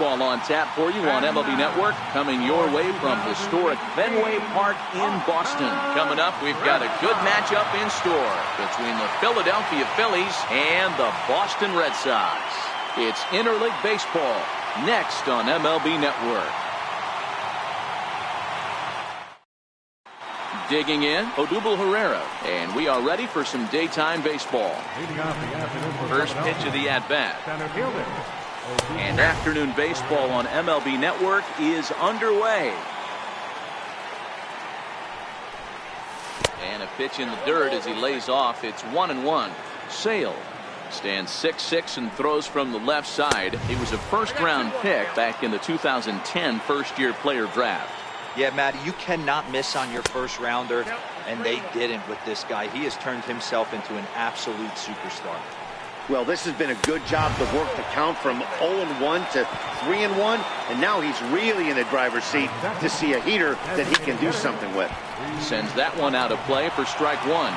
baseball on tap for you on MLB Network, coming your way from historic Fenway Park in Boston. Coming up, we've got a good matchup in store between the Philadelphia Phillies and the Boston Red Sox. It's interleague baseball next on MLB Network. Digging in, Odubel Herrera, and we are ready for some daytime baseball. First pitch of the at-bat. And afternoon baseball on MLB Network is underway. And a pitch in the dirt as he lays off. It's 1-1. Sale stands 6'6" and throws from the left side. He was a first-round pick back in the 2010 first-year player draft. Yeah, Matty, you cannot miss on your first rounder, and they didn't with this guy. He has turned himself into an absolute superstar. Well, this has been a good job to work the count from 0-1 to 3-1, and now he's really in the driver's seat to see a heater that he can do something with. Sends that one out of play for strike one.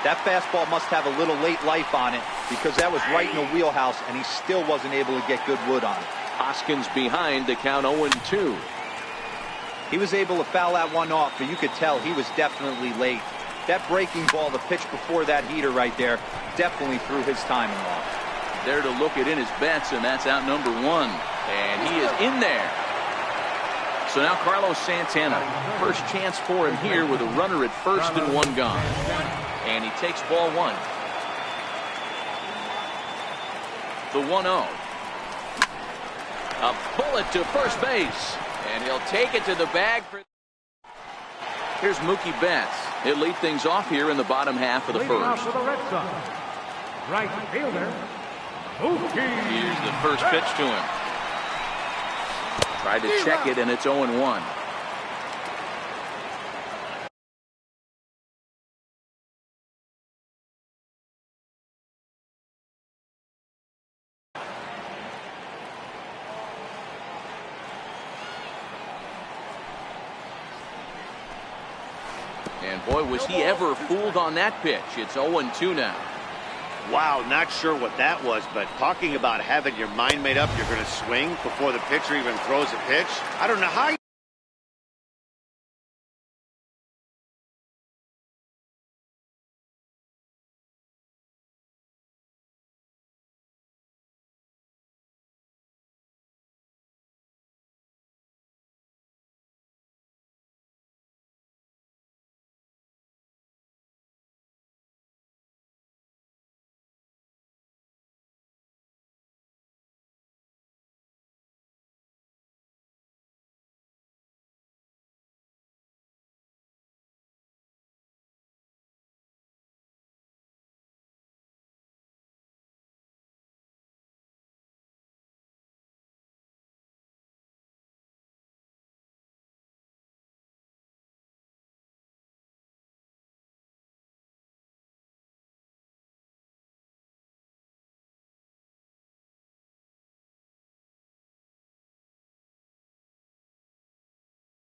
That fastball must have a little late life on it because that was right in the wheelhouse, and he still wasn't able to get good wood on it. Hoskins behind to count 0-2. He was able to foul that one off, but you could tell he was definitely late. That breaking ball, the pitch before that heater right there, definitely threw his timing off. There to look it in his bets, and that's out number one. And he is in there. So now Carlos Santana, first chance for him here with a runner at first and one gone. And he takes ball one. The 1-0. A bullet to first base. And he'll take it to the bag. Here's Mookie Betts. He'll lead things off here in the bottom half of the first. For the Red Sox, right fielder, Mookie. Here's the first pitch to him. Tried to check it, and it's 0-1. And boy, was he ever fooled on that pitch. It's 0-2 now. Wow, not sure what that was, but talking about having your mind made up, you're going to swing before the pitcher even throws a pitch. I don't know how you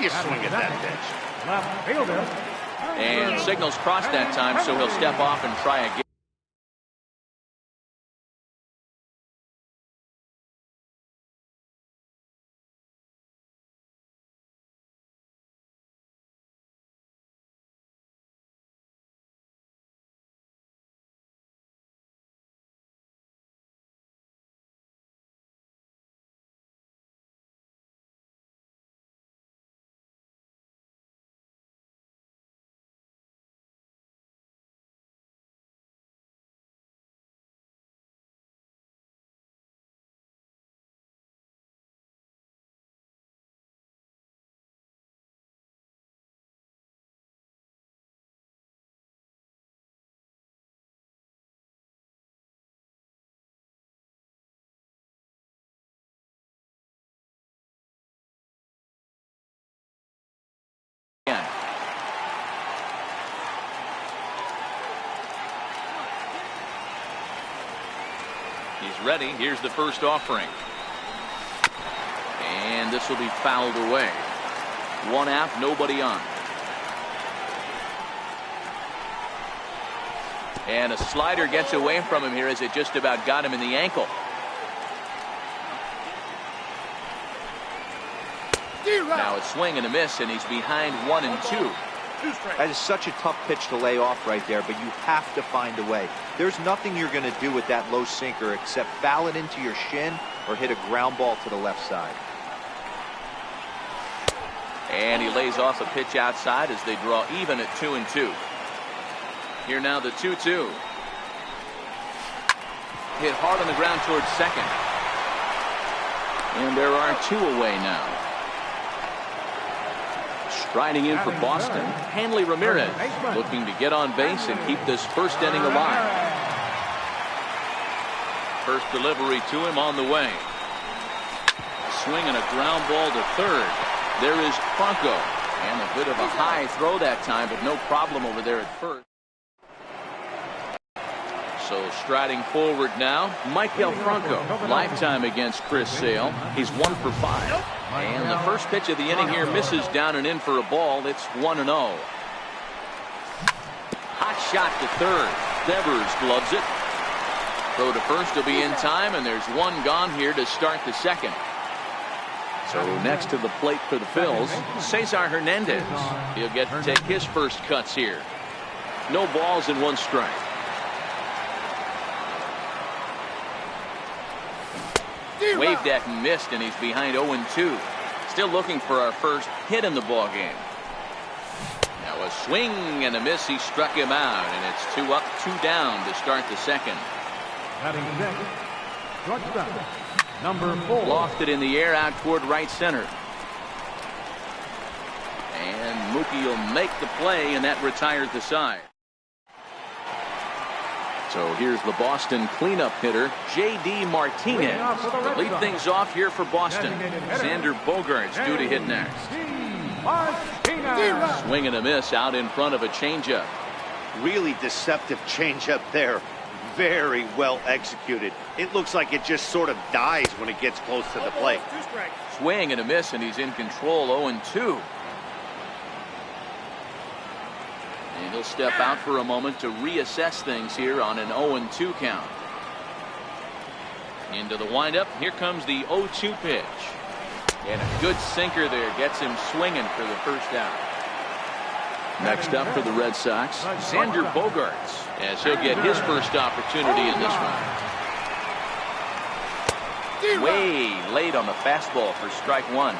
swing at that pitch. Left fielder. And signals crossed that time, so he'll step off and try again. He's ready. Here's the first offering. And this will be fouled away. One out, nobody on. And a slider gets away from him here as it just about got him in the ankle. Now a swing and a miss, and he's behind 1-2. That is such a tough pitch to lay off right there, but you have to find a way. There's nothing you're going to do with that low sinker except foul it into your shin or hit a ground ball to the left side. And he lays off a pitch outside as they draw even at 2-2. Here now the 2-2. Hit hard on the ground towards second. And there are 2 away now. Striding in for Boston, Hanley Ramirez, looking to get on base and keep this first inning alive. First delivery to him on the way. Swing and a ground ball to third. There is Franco, and a bit of a high throw that time, but no problem over there at first. So striding forward now, Michael Franco. Lifetime against Chris Sale. He's 1 for 5. And the first pitch of the inning here misses down and in for a ball. It's 1-0. Hot shot to third. Devers gloves it. Throw to first will be in time, and there's 1 gone here to start the second. So next to the plate for the Phils, Cesar Hernandez. He'll get to take his first cuts here. No balls and 1 strike. Waved at and missed, and he's behind 0-2. Still looking for our first hit in the ball game. Now a swing and a miss. He struck him out, and it's 2 up, 2 down to start the second. Number 4. Lofted in the air out toward right center. And Mookie will make the play, and that retires the side. So here's the Boston cleanup hitter, J.D. Martinez. To lead things off here for Boston, Xander Bogaerts due to hit next. Swing and a miss out in front of a changeup. Really deceptive changeup there. Very well executed. It looks like it just sort of dies when it gets close to the plate. Swing and a miss, and he's in control. 0-2. And he'll step out for a moment to reassess things here on an 0-2 count. Into the windup. Here comes the 0-2 pitch. And a good sinker there gets him swinging for the first out. Next up for the Red Sox, Xander Bogaerts, as he'll get his first opportunity in this one. Way late on the fastball for strike 1.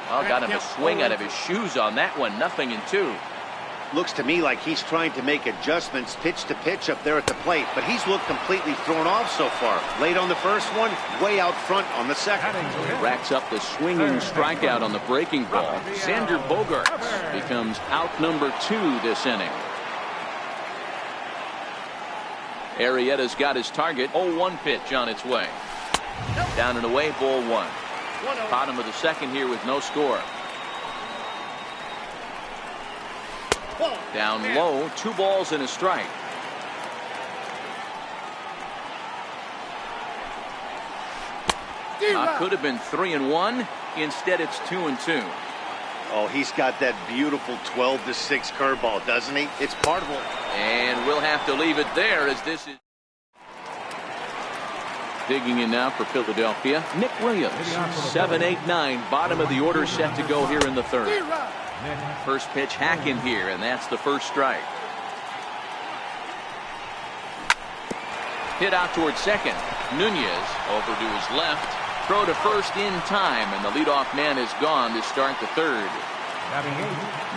Well, got him a swing out of his shoes on that one. 0-2. Looks to me like he's trying to make adjustments pitch to pitch up there at the plate, but he's looked completely thrown off so far. Late on the first one, way out front on the second. Racks up the swinging strikeout on the breaking ball. Xander Bogaerts becomes out number 2 this inning. Arrieta's got his target. 0-1 pitch on its way. Down and away, ball 1. Bottom of the second here with no score. Down low, 2 balls and a strike. Could have been 3-1. Instead, it's 2-2. Oh, he's got that beautiful 12-6 curveball, doesn't he? It's part of it. And we'll have to leave it there as this is. Digging in now for Philadelphia, Nick Williams. 7-8-9, bottom of the order set to go here in the third. First pitch hack in here, and that's the first strike. Hit out towards second. Nunez over to his left. Throw to first in time, and the leadoff man is gone to start the third.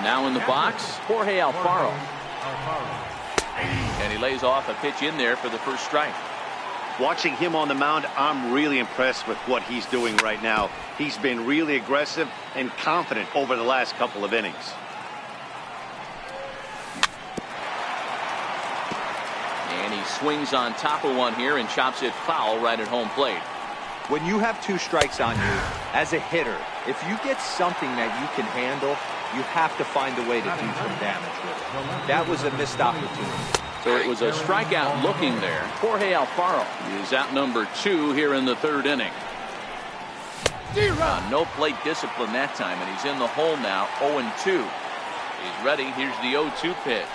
Now in the box, Jorge Alfaro. And he lays off a pitch in there for the first strike. Watching him on the mound, I'm really impressed with what he's doing right now. He's been really aggressive and confident over the last couple of innings. And he swings on top of one here and chops it foul right at home plate. When you have 2 strikes on you, as a hitter, if you get something that you can handle, you have to find a way to do some damage with it. That was a missed opportunity. So it was a strikeout looking there. Jorge Alfaro is out number 2 here in the third inning. No plate discipline that time, and he's in the hole now, 0-2. He's ready. Here's the 0-2 pitch.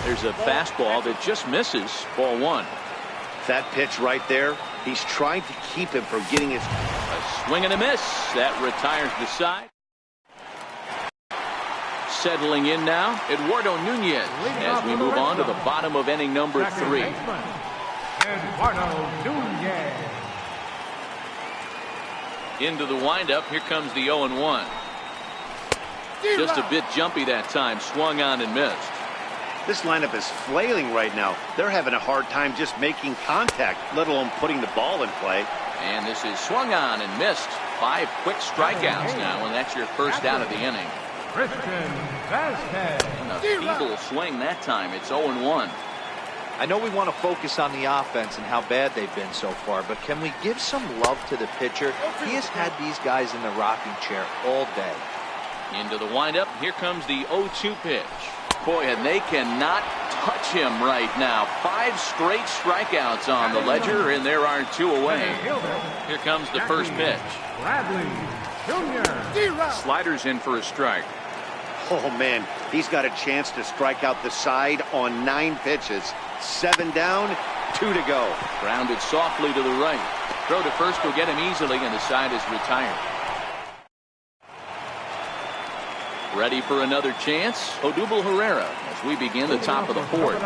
There's a fastball that just misses. Ball one. That pitch right there, he's trying to keep him from getting his... A swing and a miss. That retires the side. Settling in now, Eduardo Nunez, as we move on to the bottom of inning number 3. Eduardo Nunez. Into the windup. Here comes the 0-1. Just a bit jumpy that time. Swung on and missed. This lineup is flailing right now. They're having a hard time just making contact, let alone putting the ball in play. And this is swung on and missed. 5 quick strikeouts now, and that's your first out of the inning. Christian Vasquez. And a feeble swing that time. It's 0-1. I know we want to focus on the offense and how bad they've been so far, but can we give some love to the pitcher? He has had these guys in the rocking chair all day. Into the windup. Here comes the 0-2 pitch. Boy, and they cannot touch him right now. 5 straight strikeouts on the ledger, and there are 2 away. Here comes the first pitch. Bradley Jr. Sliders in for a strike. Oh, man, he's got a chance to strike out the side on 9 pitches. 7 down, 2 to go. Grounded softly to the right. Throw to first will get him easily, and the side is retired. Ready for another chance? Odubel Herrera as we begin the top of the 4th.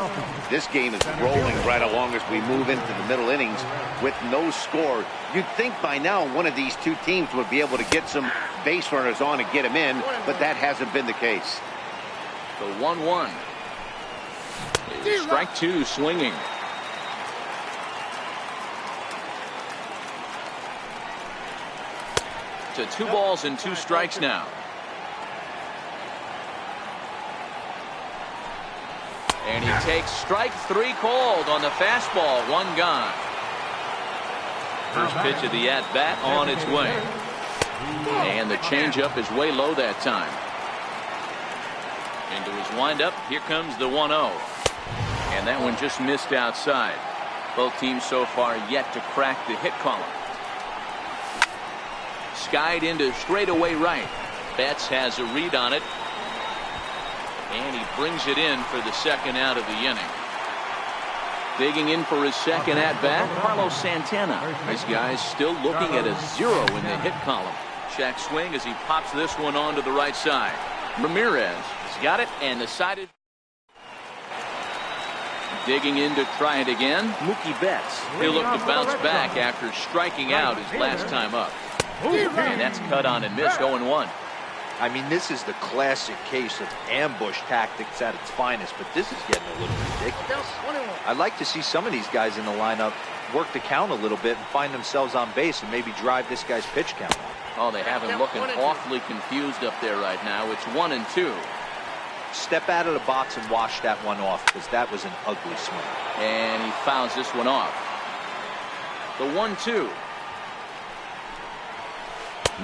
This game is rolling right along as we move into the middle innings with no score. You'd think by now one of these two teams would be able to get some base runners on and get them in, but that hasn't been the case. The 1-1. Strike 2 swinging. To 2 balls and 2 strikes now. And he takes strike 3 called on the fastball. 1 gone. First pitch of the at-bat on its way. And the changeup is way low that time. Into his windup. Here comes the 1-0. And that one just missed outside. Both teams so far yet to crack the hit column. Skied into straightaway right. Betts has a read on it. And he brings it in for the second out of the inning. Digging in for his second at-bat, Carlos Santana. This guy's still looking at a 0 in the hit column. Check swing as he pops this one onto the right side. Ramirez has got it and decided. Digging in to try it again, Mookie Betts. He'll look to bounce back after striking out his last time up. And that's cut on and missed. 0-1. I mean, this is the classic case of ambush tactics at its finest, but this is getting a little ridiculous. I'd like to see some of these guys in the lineup work the count a little bit and find themselves on base and maybe drive this guy's pitch count. Oh, they have him looking awfully confused up there right now. It's 1-2. Step out of the box and wash that one off, because that was an ugly swing. And he fouls this one off. The 1-2.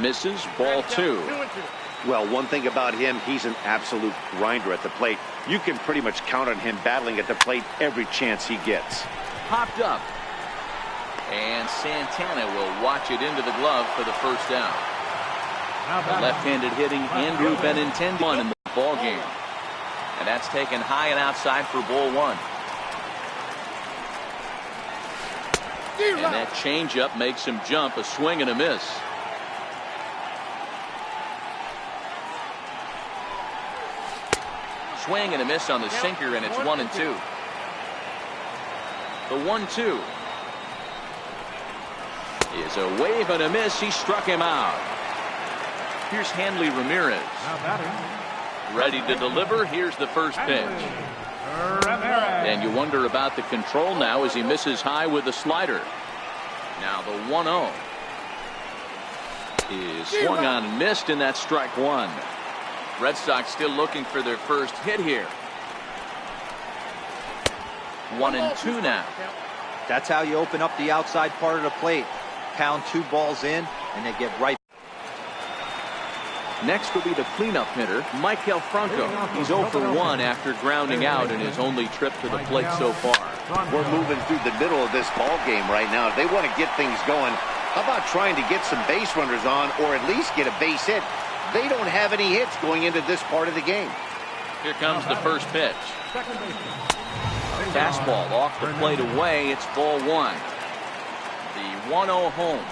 Misses. Ball 2. Well, one thing about him, he's an absolute grinder at the plate. You can pretty much count on him battling at the plate every chance he gets. Popped up. And Santana will watch it into the glove for the first down. The left-handed hitting Andrew Benintendi in the ball game. And that's taken high and outside for ball 1. And that changeup makes him jump. A swing and a miss. Swing and a miss on the sinker, and it's 1-2. The 1-2 is a wave and a miss. He struck him out. Here's Hanley Ramirez. Ready to deliver. Here's the first pitch. And you wonder about the control now as he misses high with the slider. Now the 1-0 is swung on and missed, and that's strike 1. Red Sox still looking for their first hit here. 1-2 now. That's how you open up the outside part of the plate. Pound 2 balls in, and they get right. Next will be the cleanup hitter, Maikel Franco. He's 0 for 1 after grounding out in his only trip to the plate so far. We're moving through the middle of this ball game right now. If they want to get things going, how about trying to get some base runners on, or at least get a base hit? They don't have any hits going into this part of the game. Here comes the first pitch. A fastball off the plate away. It's ball one. The 1-0 home.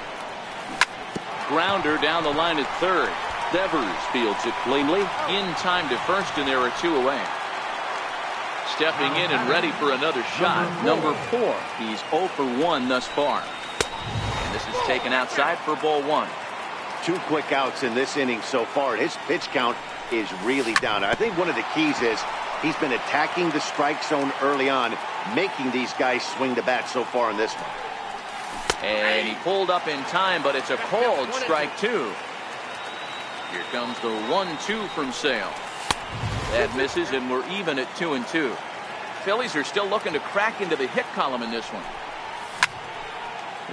Grounder down the line at third. Devers fields it cleanly. In time to first, and there are two away. Stepping in and ready for another shot. Number 4. He's 0 for 1 thus far. And this is taken outside for ball one. 2 quick outs in this inning so far. His pitch count is really down. I think one of the keys is he's been attacking the strike zone early on, making these guys swing the bat so far in this one. And he pulled up in time, but it's a called strike 2. Here comes the 1-2 from Sale. That misses, and we're even at 2-2. Phillies are still looking to crack into the hit column in this one.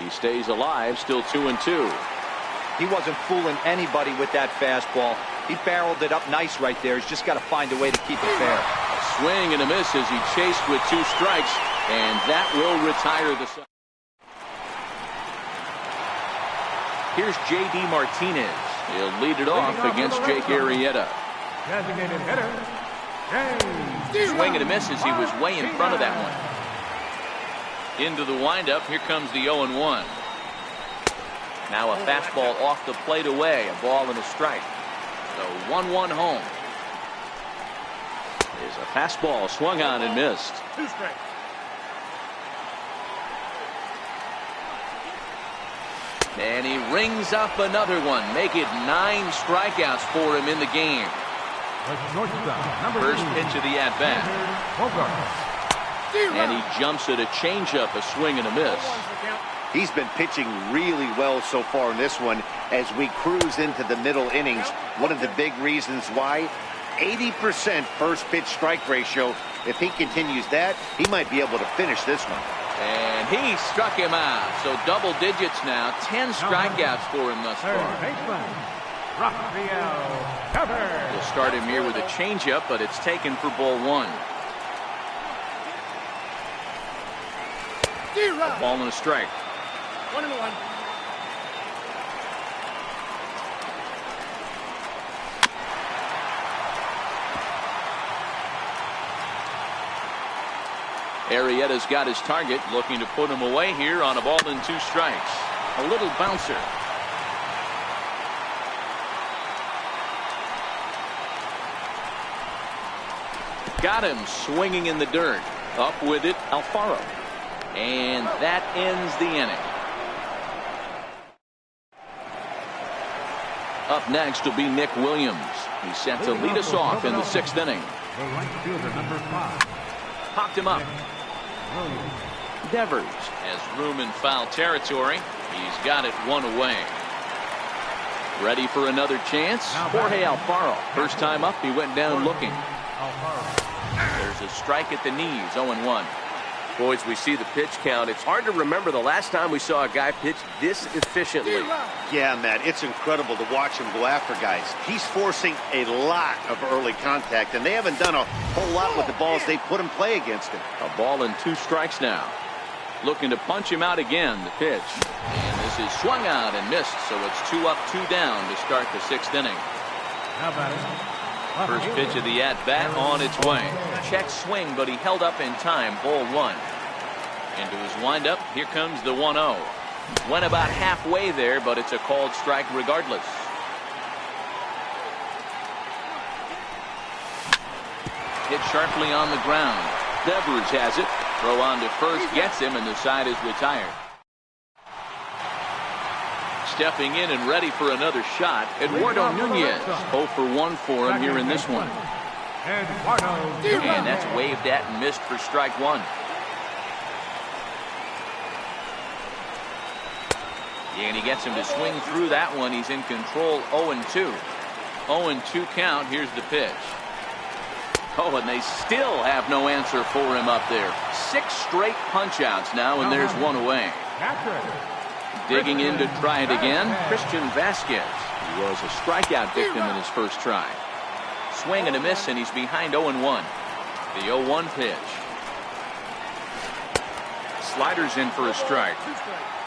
He stays alive, still 2-2. He wasn't fooling anybody with that fastball. He barreled it up nice right there. He's just got to find a way to keep it fair. A swing and a miss as he chased with 2 strikes, and that will retire the side. Here's J.D. Martinez. He'll lead it off against Jake Arrieta. Designated hitter, James. Swing and a miss as he was way in front of that one. Into the windup. Here comes the 0-1. Now a fastball off the plate away. A ball and a strike. The 1-1 home. Is a fastball swung on and missed. 2 strikes. And he rings up another one. Make it 9 strikeouts for him in the game. First pitch of the at-bat. And he jumps at a changeup, a swing and a miss. He's been pitching really well so far in this one as we cruise into the middle innings. One of the big reasons why, 80% first pitch strike ratio. If he continues that, he might be able to finish this one. And he struck him out. So double digits now. 10 strikeouts for him thus far. We'll start him here with a changeup, but it's taken for ball one. A ball and a strike. 1-1. Arrieta's got his target, looking to put him away here on a ball and 2 strikes. A little bouncer. Got him swinging in the dirt. Up with it, Alfaro. And that ends the inning. Up next will be Nick Williams. He's set to lead us off in the 6th inning. The right fielder, number 5. Popped him up. Devers has room in foul territory. He's got it 1 away. Ready for another chance? Jorge Alfaro. First time up, he went down looking. There's a strike at the knees, 0-1. Boys, we see the pitch count. It's hard to remember the last time we saw a guy pitch this efficiently. Yeah, Matt, it's incredible to watch him go after guys. He's forcing a lot of early contact, and they haven't done a whole lot with the balls they put in play against him. A ball and 2 strikes now. Looking to punch him out again, the pitch. And this is swung out and missed, so it's 2 up, 2 down to start the 6th inning. How about it? First pitch of the at-bat on its way. Check swing, but he held up in time. Ball 1. Into his windup, here comes the 1-0. Went about halfway there, but it's a called strike regardless. Hit sharply on the ground. Devers has it. Throw on to first, gets him, and the side is retired. Stepping in and ready for another shot, Eduardo Nunez. 0 for 1 for him here in this one. And that's waved at and missed for strike 1. And he gets him to swing through that one. He's in control. 0-2. 0-2 count. Here's the pitch. Oh, and they still have no answer for him up there. 6 straight punch outs now, and there's 1 away. Digging in to try it again, Christian Vasquez. He was a strikeout victim in his first try. Swing and a miss, and he's behind 0-1. The 0-1 pitch. slider's in for a strike.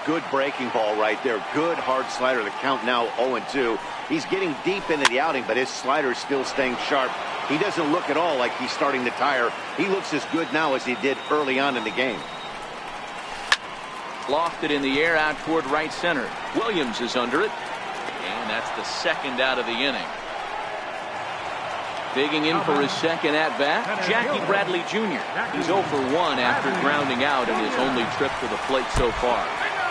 Good breaking ball right there. Good hard slider. The count now 0-2. He's getting deep into the outing, but his slider's still staying sharp. He doesn't look at all like he's starting to tire. He looks as good now as he did early on in the game. Lofted in the air out toward right center. Williams is under it. And that's the second out of the inning. Digging in for his second at-bat, Jackie Bradley Jr. He's 0 for 1 after grounding out in his only trip to the plate so far.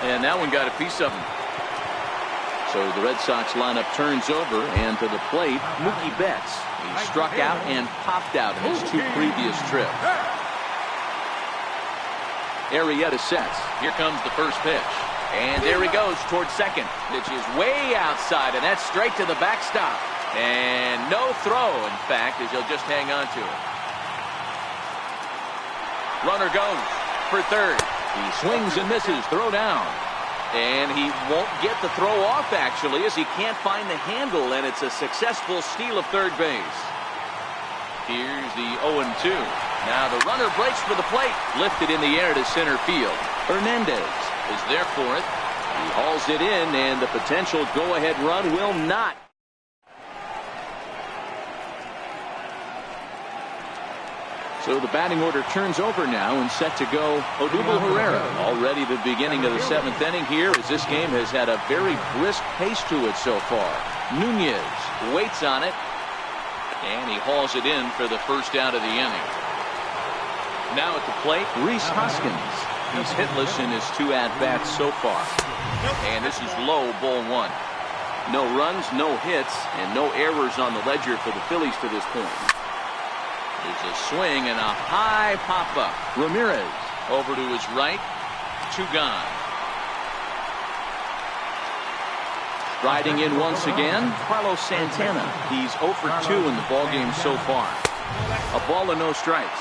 And that one got a piece of him. So the Red Sox lineup turns over, and to the plate, Mookie Betts. He struck out and popped out in his 2 previous trips. Arrieta sets. Here comes the first pitch. And there he goes towards second. Pitch is way outside, and that's straight to the backstop. And no throw, in fact, as he'll just hang on to it. Runner goes for third. He swings and misses. Throw down. And he won't get the throw off, actually, as he can't find the handle, and it's a successful steal of third base. Here's the 0-2. Now the runner breaks for the plate. Lifted in the air to center field. Hernandez is there for it. He hauls it in, and the potential go-ahead run will not. So the batting order turns over now and set to go Odubel Herrera. Already the beginning of the 7th inning here, as this game has had a very brisk pace to it so far. Nunez waits on it, and he hauls it in for the first out of the inning. Now at the plate, Rhys Hoskins. He's hitless in his 2 at-bats so far. And this is low, ball 1. No runs, no hits, and no errors on the ledger for the Phillies to this point. There's a swing and a high pop-up. Ramirez over to his right. 2 gone. Riding in once again, Carlos Santana. He's 0 for 2 in the ballgame so far. A ball and no strikes.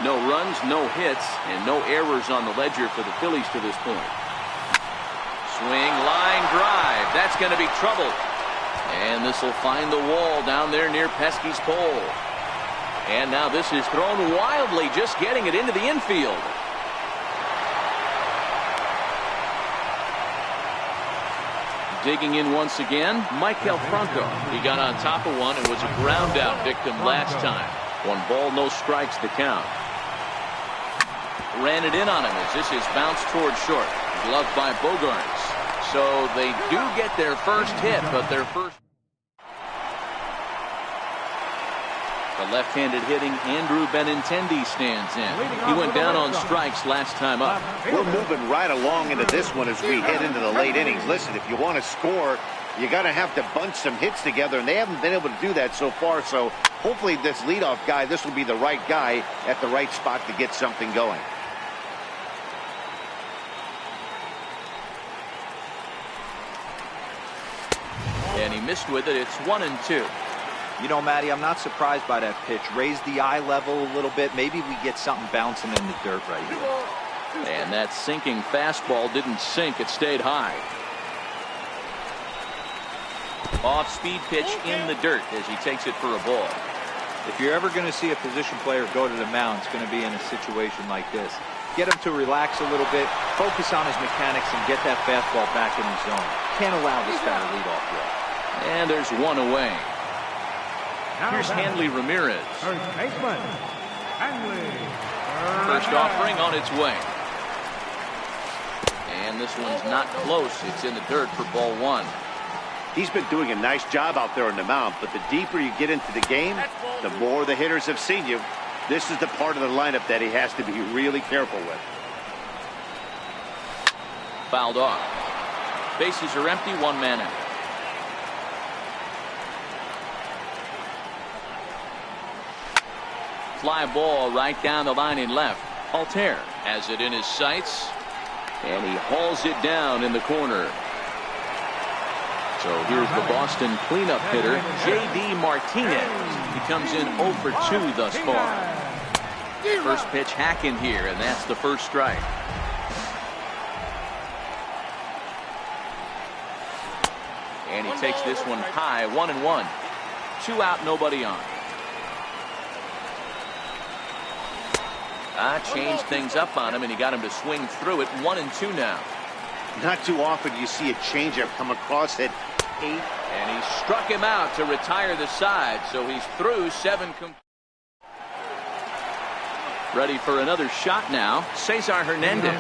No runs, no hits, and no errors on the ledger for the Phillies to this point. Swing, line drive. That's going to be trouble. And this will find the wall down there near Pesky's pole. And now this is thrown wildly, just getting it into the infield. Digging in once again, Michael Franco. He got on top of one and was a ground out victim last time. 1 ball, no strikes to count. Ran it in on him as this is bounced towards short. Gloved by Bogarts. So they do get their first hit, but their first... The left-handed hitting Andrew Benintendi stands in. He went down on strikes last time up. We're moving right along into this one as we head into the late innings. Listen, if you want to score, you got to have to bunch some hits together, and they haven't been able to do that so far. So hopefully this leadoff guy, this will be the right guy at the right spot to get something going. And he missed with it. It's 1-2. You know, Matty, I'm not surprised by that pitch. Raise the eye level a little bit. Maybe we get something bouncing in the dirt right here. And that sinking fastball didn't sink. It stayed high. Off-speed pitch in the dirt as he takes it for a ball. If you're ever going to see a position player go to the mound, it's going to be in a situation like this. Get him to relax a little bit, focus on his mechanics, and get that fastball back in the zone. Can't allow this guy to lead off yet. And there's 1 away. Here's Hanley Ramirez. First baseman, Hanley. First offering on its way. And this one's not close. It's in the dirt for ball 1. He's been doing a nice job out there on the mound, but the deeper you get into the game, the more the hitters have seen you. This is the part of the lineup that he has to be really careful with. Fouled off. Bases are empty, 1 man out. Fly ball right down the line in left. Altair has it in his sights, and he hauls it down in the corner. So here's the Boston cleanup hitter, J.D. Martinez. He comes in 0 for 2 thus far. First pitch hack in here, and that's the first strike. And he takes this one high, 1-1. 2 out, nobody on. Changed things up on him, and he got him to swing through it. 1-2 now. Not too often you see a changeup come across at 8. And he struck him out to retire the side, so he's through 7. Ready for another shot now. Cesar Hernandez.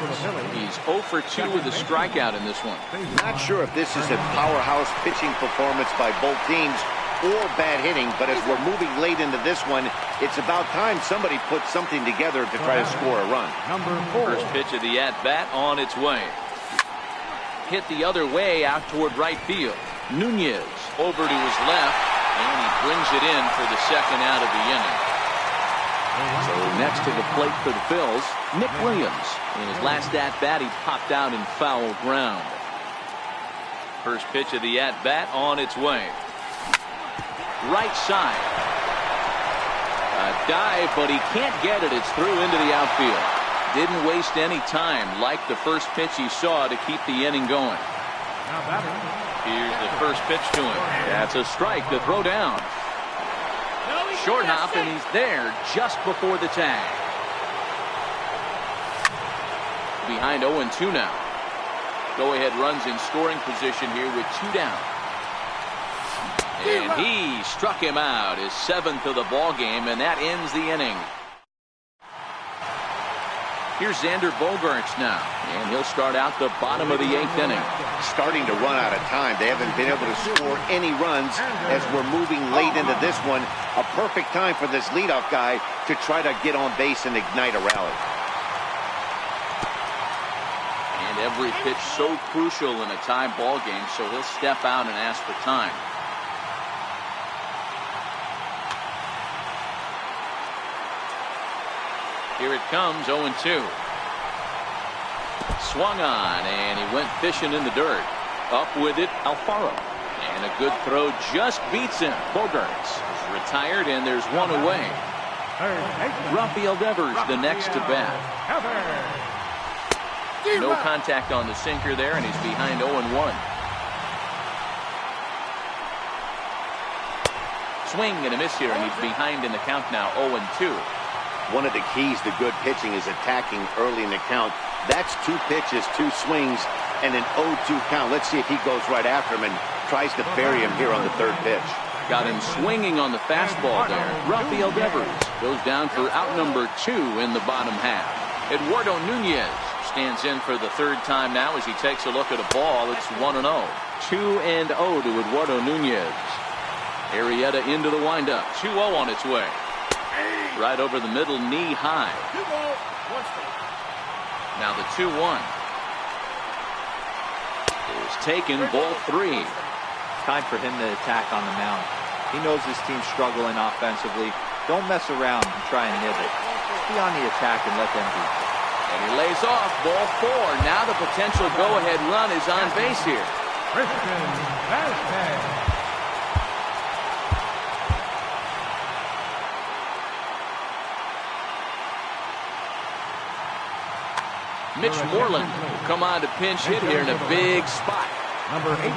He's 0 for 2 with a strikeout in this one. Not sure if this is a powerhouse pitching performance by both teams or bad hitting, but as we're moving late into this one, it's about time somebody puts something together to try to score a run. First pitch of the at-bat on its way. Hit the other way out toward right field. Nunez over to his left, and he brings it in for the second out of the inning. So next to the plate for the Phils, Nick Williams. In his last at-bat, he popped out in foul ground. First pitch of the at-bat on its way. Right side. A dive, but he can't get it. It's through into the outfield. Didn't waste any time like the first pitch he saw to keep the inning going. Here's the first pitch to him. That's a strike to throw down. Short hop, and he's there just before the tag. Behind 0-2 now. Go-ahead runs in scoring position here with 2 down. And he struck him out, his 7th of the ball game, and that ends the inning. Here's Xander Bogaerts now, and he'll start out the bottom of the 8th inning. Starting to run out of time. They haven't been able to score any runs as we're moving late into this one. A perfect time for this leadoff guy to try to get on base and ignite a rally. And every pitch so crucial in a tie ball game, so he'll step out and ask for time. Here it comes, 0-2. Swung on, and he went fishing in the dirt. Up with it, Alfaro. And a good throw just beats him. Bogaerts is retired, and there's one away. Rafael Devers, the next to bat. No contact on the sinker there, and he's behind 0-1. Swing and a miss here, and he's behind in the count now, 0-2. One of the keys to good pitching is attacking early in the count. That's 2 pitches, 2 swings, and an 0-2 count. Let's see if he goes right after him and tries to bury him here on the 3rd pitch. Got him swinging on the fastball there. Rafael Devers goes down for out number 2 in the bottom half. Eduardo Nunez stands in for the 3rd time now as he takes a look at a ball. It's 1-0. 2-0 to Eduardo Nunez. Arrieta into the windup. 2-0 on its way. Right over the middle, knee high. Now the 2-1 is taken, ball 3. Time for him to attack on the mound. He knows his team's struggling offensively. Don't mess around and try and nib it. Be on the attack and let them beat you. And he lays off, ball 4. Now the potential go-ahead run is on base here. Christian Vasquez. Mitch Moreland will come on to pinch hit here in a big spot. Number 18.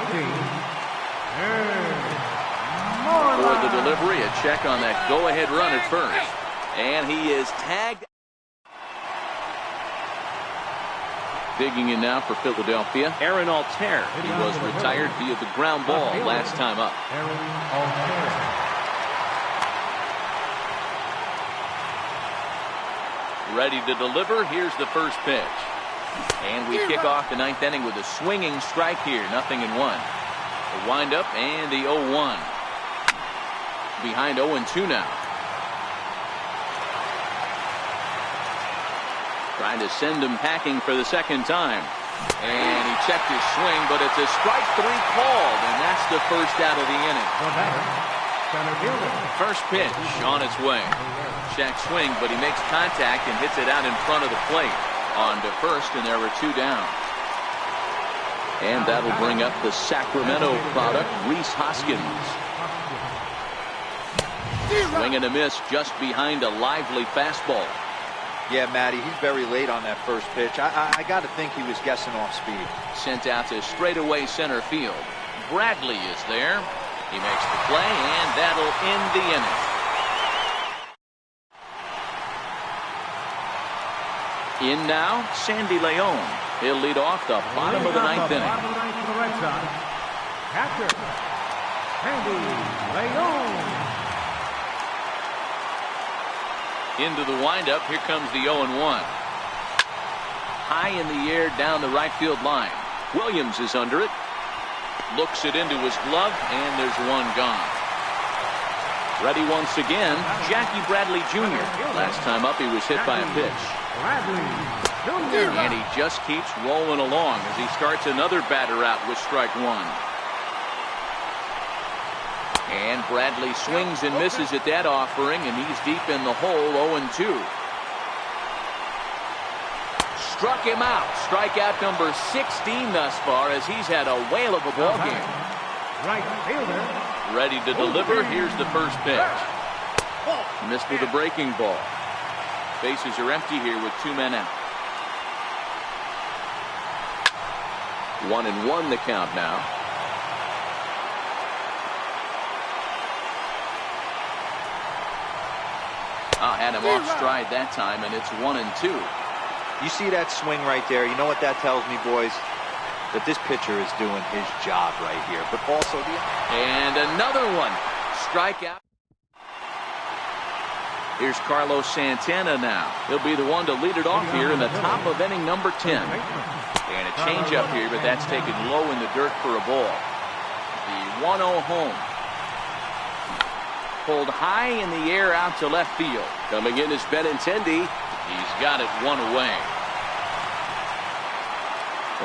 For the delivery, a check on that go-ahead run at first. And he is tagged. Digging in now for Philadelphia, Aaron Altair. He was retired via the ground ball last time up. Aaron Altair. Ready to deliver. Here's the first pitch. And we kick off the 9th inning with a swinging strike here. 0-1. The windup and the 0-1. Behind 0-2 now. Trying to send him packing for the 2nd time. And he checked his swing, but it's a strike 3 called, and that's the first out of the inning. First pitch on its way. Check swing, but he makes contact and hits it out in front of the plate. On to first, and there were 2 down. And that'll bring up the Sacramento product, Rhys Hoskins. Swing and a miss just behind a lively fastball. Yeah, Matty, he's very late on that first pitch. I got to think he was guessing off speed. Sent out to straightaway center field. Bradley is there. He makes the play, and that'll end the inning. In now, Sandy Leon. He'll lead off the bottom of the ninth inning. Bottom of the ninth for the Red Sox. Catcher, Sandy Leon. Into the windup, here comes the 0-1. High in the air down the right field line. Williams is under it. Looks it into his glove, and there's one gone. Ready once again, Jackie Bradley Jr. Last time up, he was hit by a pitch. Bradley Jr. And he just keeps rolling along as he starts another batter out with strike one. And Bradley swings and misses at that offering, and he's deep in the hole, 0-2. Struck him out. Strikeout number 16 thus far as he's had a whale of a ball game. Right fielder. Ready to deliver. Here's the first pitch. Missed with a breaking ball. Bases are empty here with 2 men out. 1-1 the count now. Had him off stride that time, and it's 1-2. You see that swing right there? You know what that tells me, boys? That this pitcher is doing his job right here. But also And another one. Strikeout. Here's Carlos Santana now. He'll be the one to lead it off here in the top of inning number 10. And a changeup here, but that's taken low in the dirt for a ball. The 1-0 home. Pulled high in the air out to left field. Coming in is Benintendi. He's got it one away.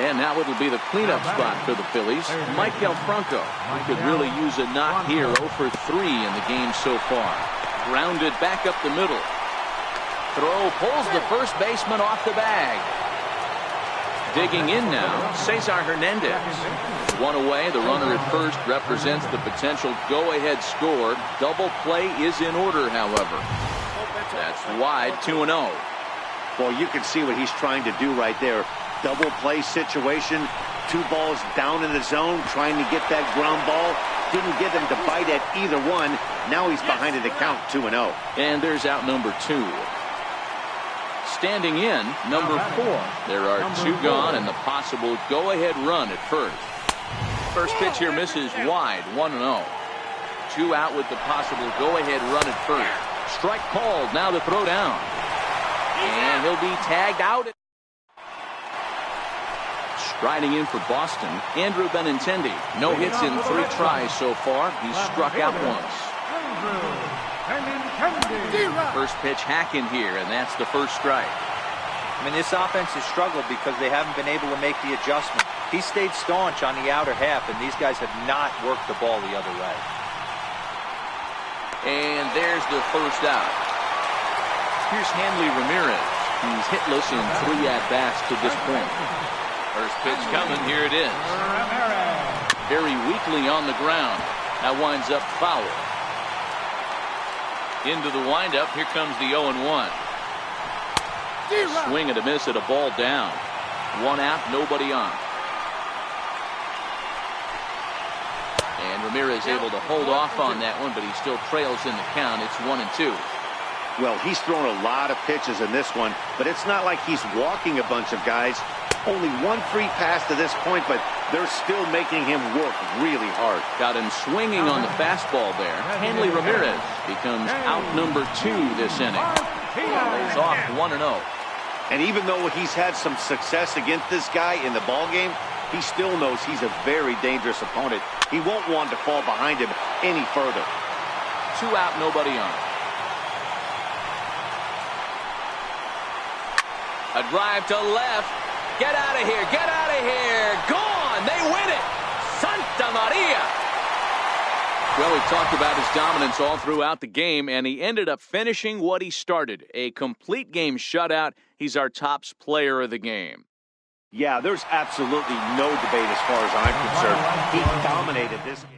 And now it'll be the cleanup spot for the Phillies. Michael Franco. He could really use a knock here. 0 for 3 in the game so far. Grounded back up the middle. Throw pulls the first baseman off the bag. Digging in now, Cesar Hernandez. One away, the runner at first represents the potential go-ahead score. Double play is in order, however. That's wide, 2-0. Well, you can see what he's trying to do right there. Double play situation, 2 balls down in the zone, trying to get that ground ball. Didn't get him to bite at either one. Now he's behind in the count, 2-0. And there's out number 2. Standing in, number 4. There are 2 gone and the possible go-ahead run at first. First pitch here misses wide, 1-0. 2 out with the possible go-ahead run at first. Strike called, now the throw down. And he'll be tagged out. Striding in for Boston, Andrew Benintendi. No hits in 3 tries so far. He's struck out once. First pitch hacking here, and that's the first strike. I mean, this offense has struggled because they haven't been able to make the adjustment. He stayed staunch on the outer half, and these guys have not worked the ball the other way. And there's the first out. Here's Hanley Ramirez. He's hitless in 3 at-bats to this point. First pitch coming, here it is. Very weakly on the ground. That winds up foul. Into the windup, here comes the 0-1. Swing and a miss at a ball down. 1 out, nobody on. And Ramirez able to hold off on that one, but he still trails in the count. It's 1-2. Well, he's thrown a lot of pitches in this one, but it's not like he's walking a bunch of guys. Only 1 free pass to this point, but they're still making him work really hard. Got him swinging on the fastball there. Hanley Ramirez becomes out number 2 this inning. Lays off 1-0. And even though he's had some success against this guy in the ballgame, he still knows he's a very dangerous opponent. He won't want to fall behind him any further. 2 out, nobody on. A drive to left. Get out of here. Get out of here. Gone. They win it. Santa Maria. Well, we've talked about his dominance all throughout the game, and he ended up finishing what he started. A complete game shutout. He's our top player of the game. Yeah, there's absolutely no debate as far as I'm concerned. He dominated this game.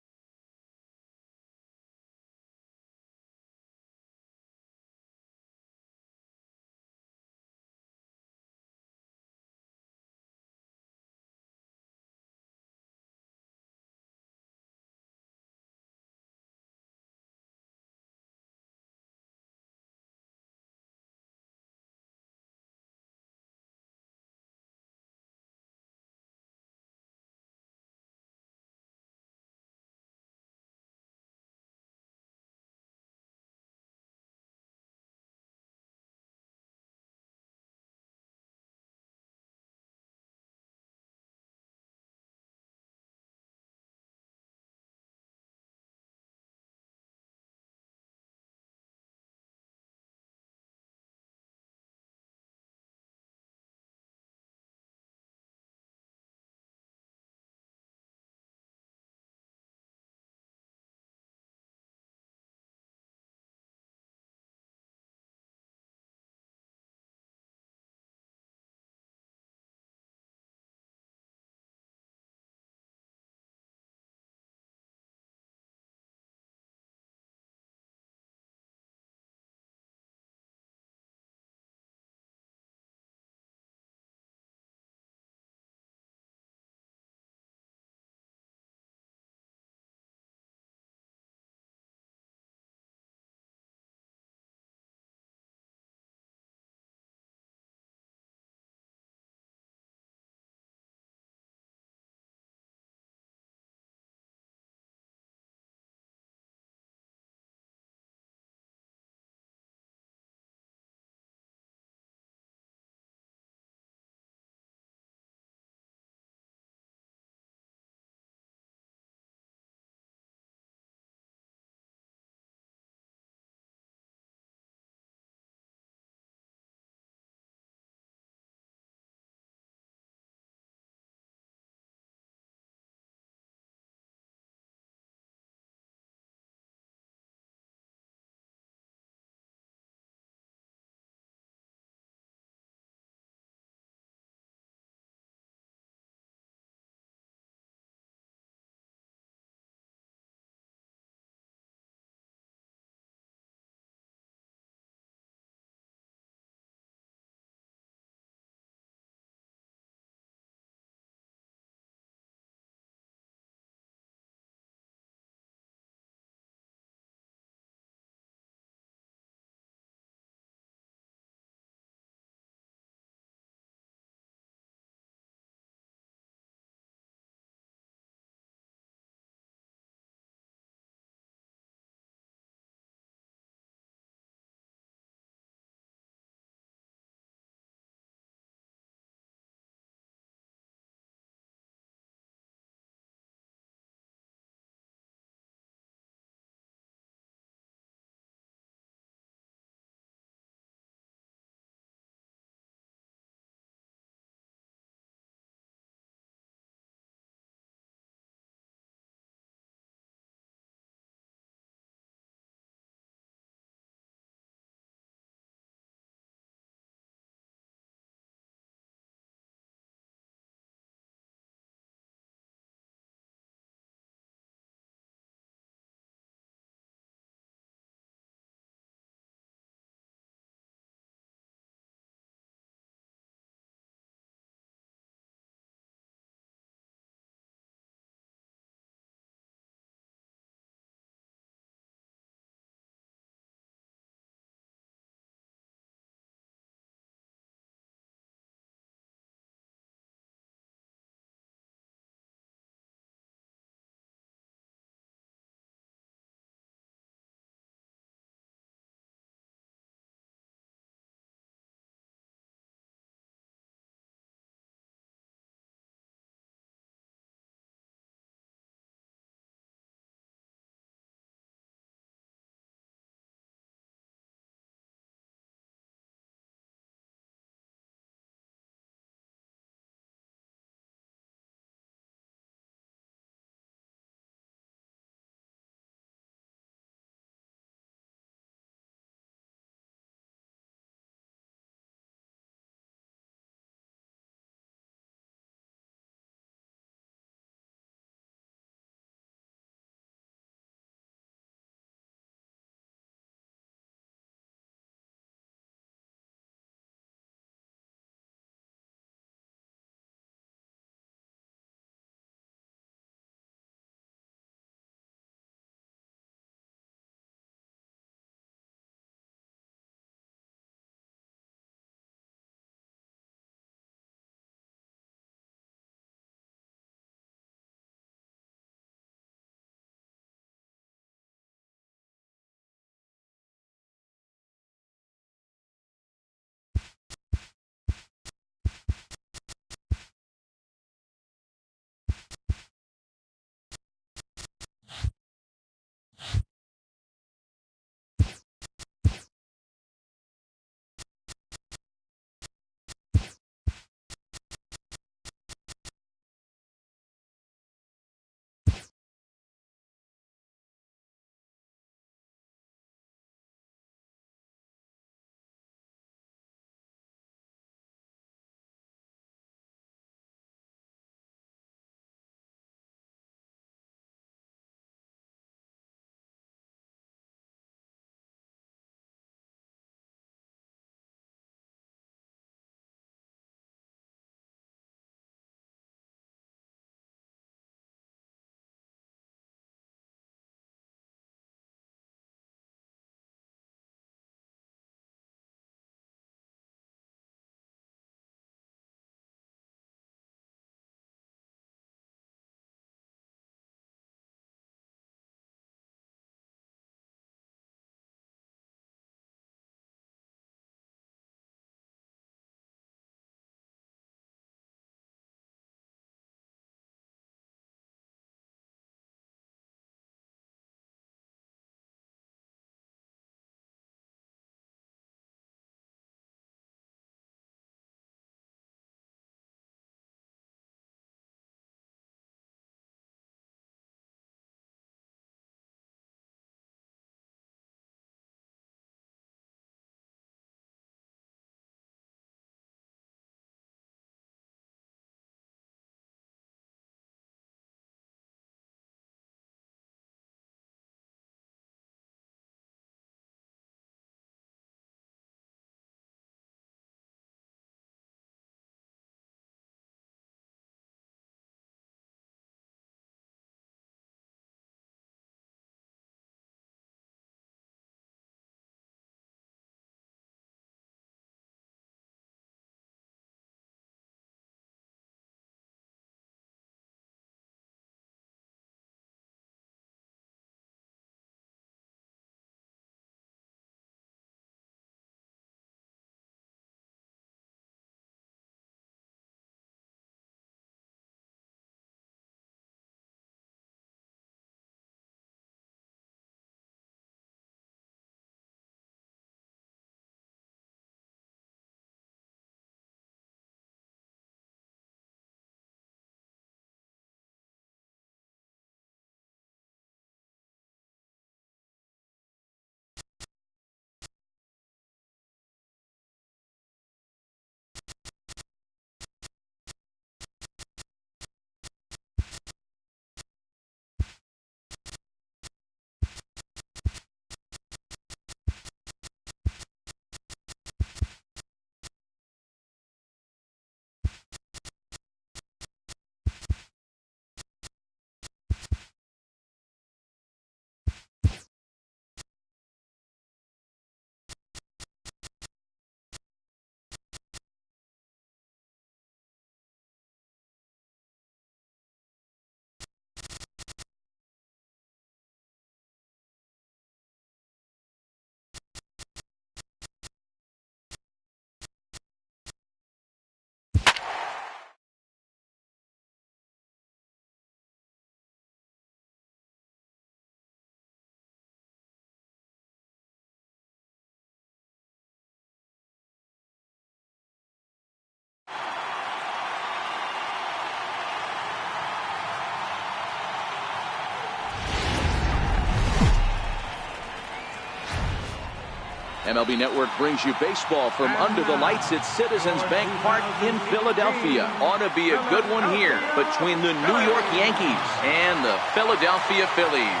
MLB Network brings you baseball from under the lights at Citizens Bank Park in Philadelphia. Ought to be a good one here between the New York Yankees and the Philadelphia Phillies.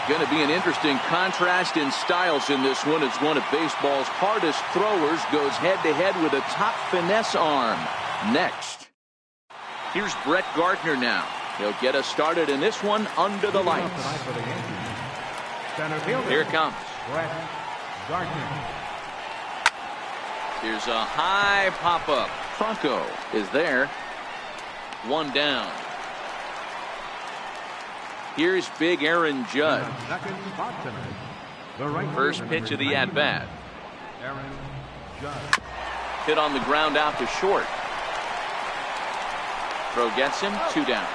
Going to be an interesting contrast in styles in this one as one of baseball's hardest throwers goes head-to-head with a top finesse arm. Next, here's Brett Gardner now. He'll get us started in this one under the lights. Here it comes. Brett Gardner. Here's a high pop-up. Franco is there. One down. Here's big Aaron Judge. First pitch of the at-bat. Aaron Judge. Hit on the ground out to short. Throw gets him. 2 down.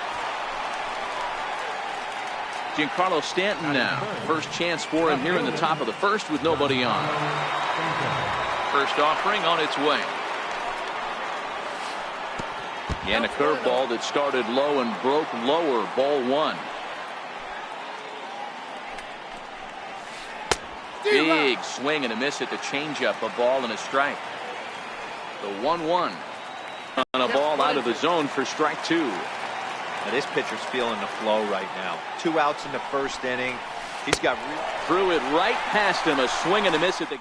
Giancarlo Stanton now. First chance for him here in the top of the first with nobody on. First offering on its way. And a curveball that started low and broke lower. Ball 1. Big swing and a miss at the changeup. A ball and a strike. The 1-1 on a ball out of the zone for strike 2. Now this pitcher's feeling the flow right now. 2 outs in the first inning. He's got threw it right past him. A swing and a miss at the.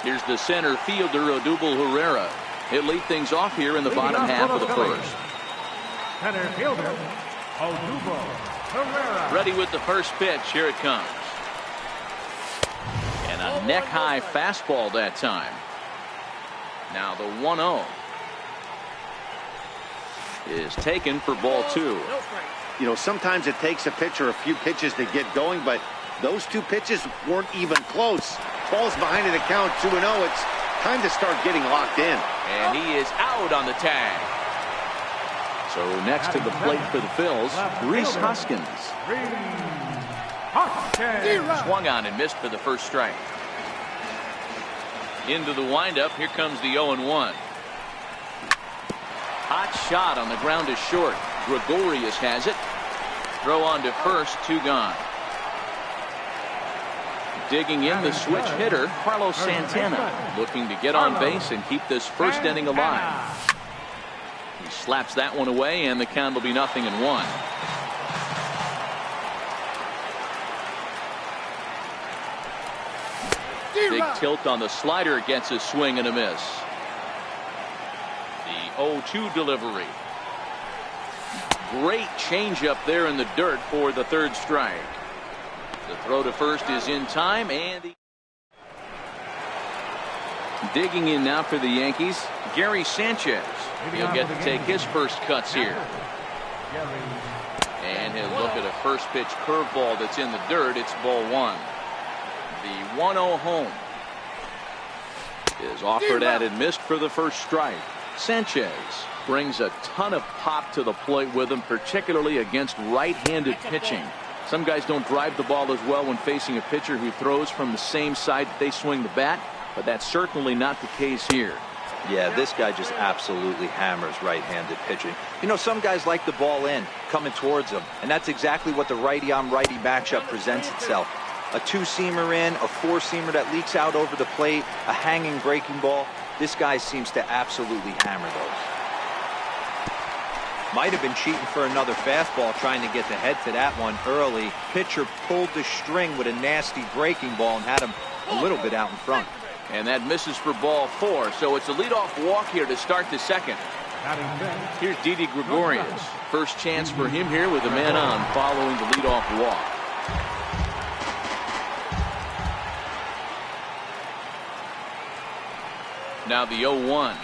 Here's the center fielder, Odubel Herrera. He'll lead things off here in the bottom half of the first. Center fielder, Odubel Herrera. Ready with the first pitch. Here it comes. And a neck-high fastball that time. Now the 1-0 is taken for ball 2. You know, sometimes it takes a pitcher a few pitches to get going, but those 2 pitches weren't even close. Ball's behind in the count, 2-0. It's time to start getting locked in. And he is out on the tag. So next to the plate for the Phils, Rhys Hoskins. Swung on and missed for the first strike. Into the windup. Here comes the 0-1. Hot shot on the ground is short. Gregorius has it. Throw on to first. 2 gone. Digging in the switch hitter, Carlos Santana, looking to get on base and keep this first inning alive. He slaps that one away, and the count will be 0-1. Big tilt on the slider, gets a swing and a miss. The 0-2 delivery. Great changeup there in the dirt for the 3rd strike. The throw to first is in time, and digging in now for the Yankees, Gary Sanchez. He'll get to take his first cuts here. And he'll look at a first pitch curveball that's in the dirt. It's ball 1. The 1-0 home is offered at and missed for the first strike. Sanchez brings a ton of pop to the plate with him, particularly against right-handed pitching. Some guys don't drive the ball as well when facing a pitcher who throws from the same side that they swing the bat, but that's certainly not the case here. Yeah, this guy just absolutely hammers right-handed pitching. You know, some guys like the ball in, coming towards them, and that's exactly what the righty-on-righty matchup presents itself. A 2-seamer in, a 4-seamer that leaks out over the plate, a hanging breaking ball. This guy seems to absolutely hammer those. Might have been cheating for another fastball, trying to get the head to that one early. Pitcher pulled the string with a nasty breaking ball and had him a little bit out in front. And that misses for ball 4, so it's a leadoff walk here to start the second. Here's Didi Gregorius. First chance for him here with a man on following the leadoff walk. Now the 0-1.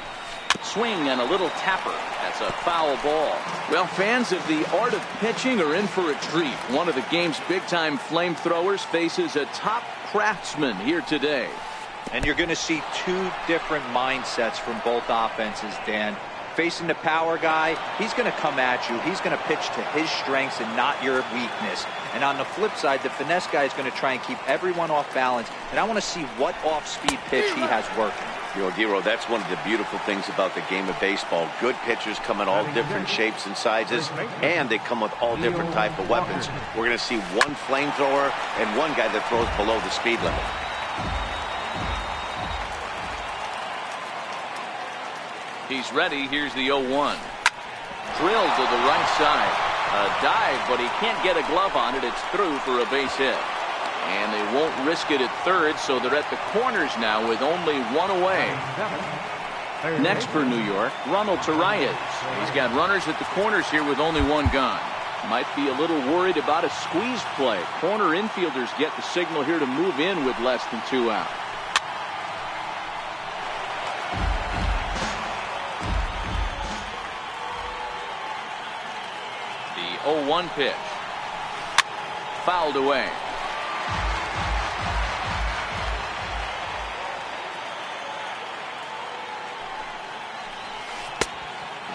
Swing and a little tapper. That's a foul ball. Well, fans of the art of pitching are in for a treat. One of the game's big-time flamethrowers faces a top craftsman here today. And you're going to see 2 different mindsets from both offenses, Dan. Facing the power guy, he's going to come at you. He's going to pitch to his strengths and not your weakness. And on the flip side, the finesse guy is going to try and keep everyone off balance. And I want to see what off-speed pitch he has working. You know, Dero, that's one of the beautiful things about the game of baseball. Good pitchers come in all different shapes and sizes, and they come with all different type of weapons. We're going to see one flamethrower and one guy that throws below the speed limit. He's ready. Here's the 0-1. Drilled to the right side. A dive, but he can't get a glove on it. It's through for a base hit. And they won't risk it at third, so they're at the corners now with only one away. Next for New York, Ronald Torreyes. He's got runners at the corners here with only one gone. Might be a little worried about a squeeze play. Corner infielders get the signal here to move in with less than 2 out. The 0-1 pitch. Fouled away.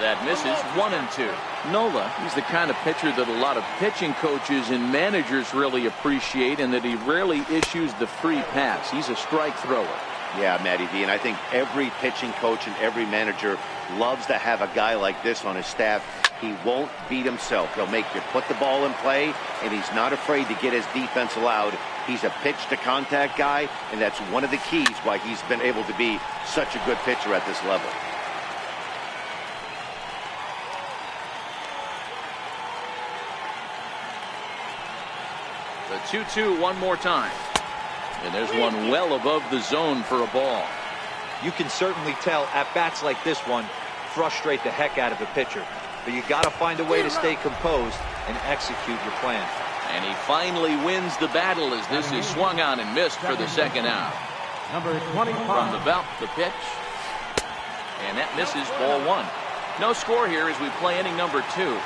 That misses. 1-2. Nola, he's the kind of pitcher that a lot of pitching coaches and managers really appreciate, and that he rarely issues the free pass. He's a strike thrower. Yeah, Matty V, and I think every pitching coach and every manager loves to have a guy like this on his staff. He won't beat himself. He'll make you put the ball in play, and he's not afraid to get his defense allowed. He's a pitch-to-contact guy, and that's one of the keys why he's been able to be such a good pitcher at this level. The 2-2 one more time. And there's one well above the zone for a ball. You can certainly tell at-bats like this one frustrate the heck out of the pitcher. But you got to find a way to stay composed and execute your plan. And he finally wins the battle as this is swung on and missed for the second out. Number 25. From the belt, the pitch. And that misses. Ball 1. No score here as we play inning number 2.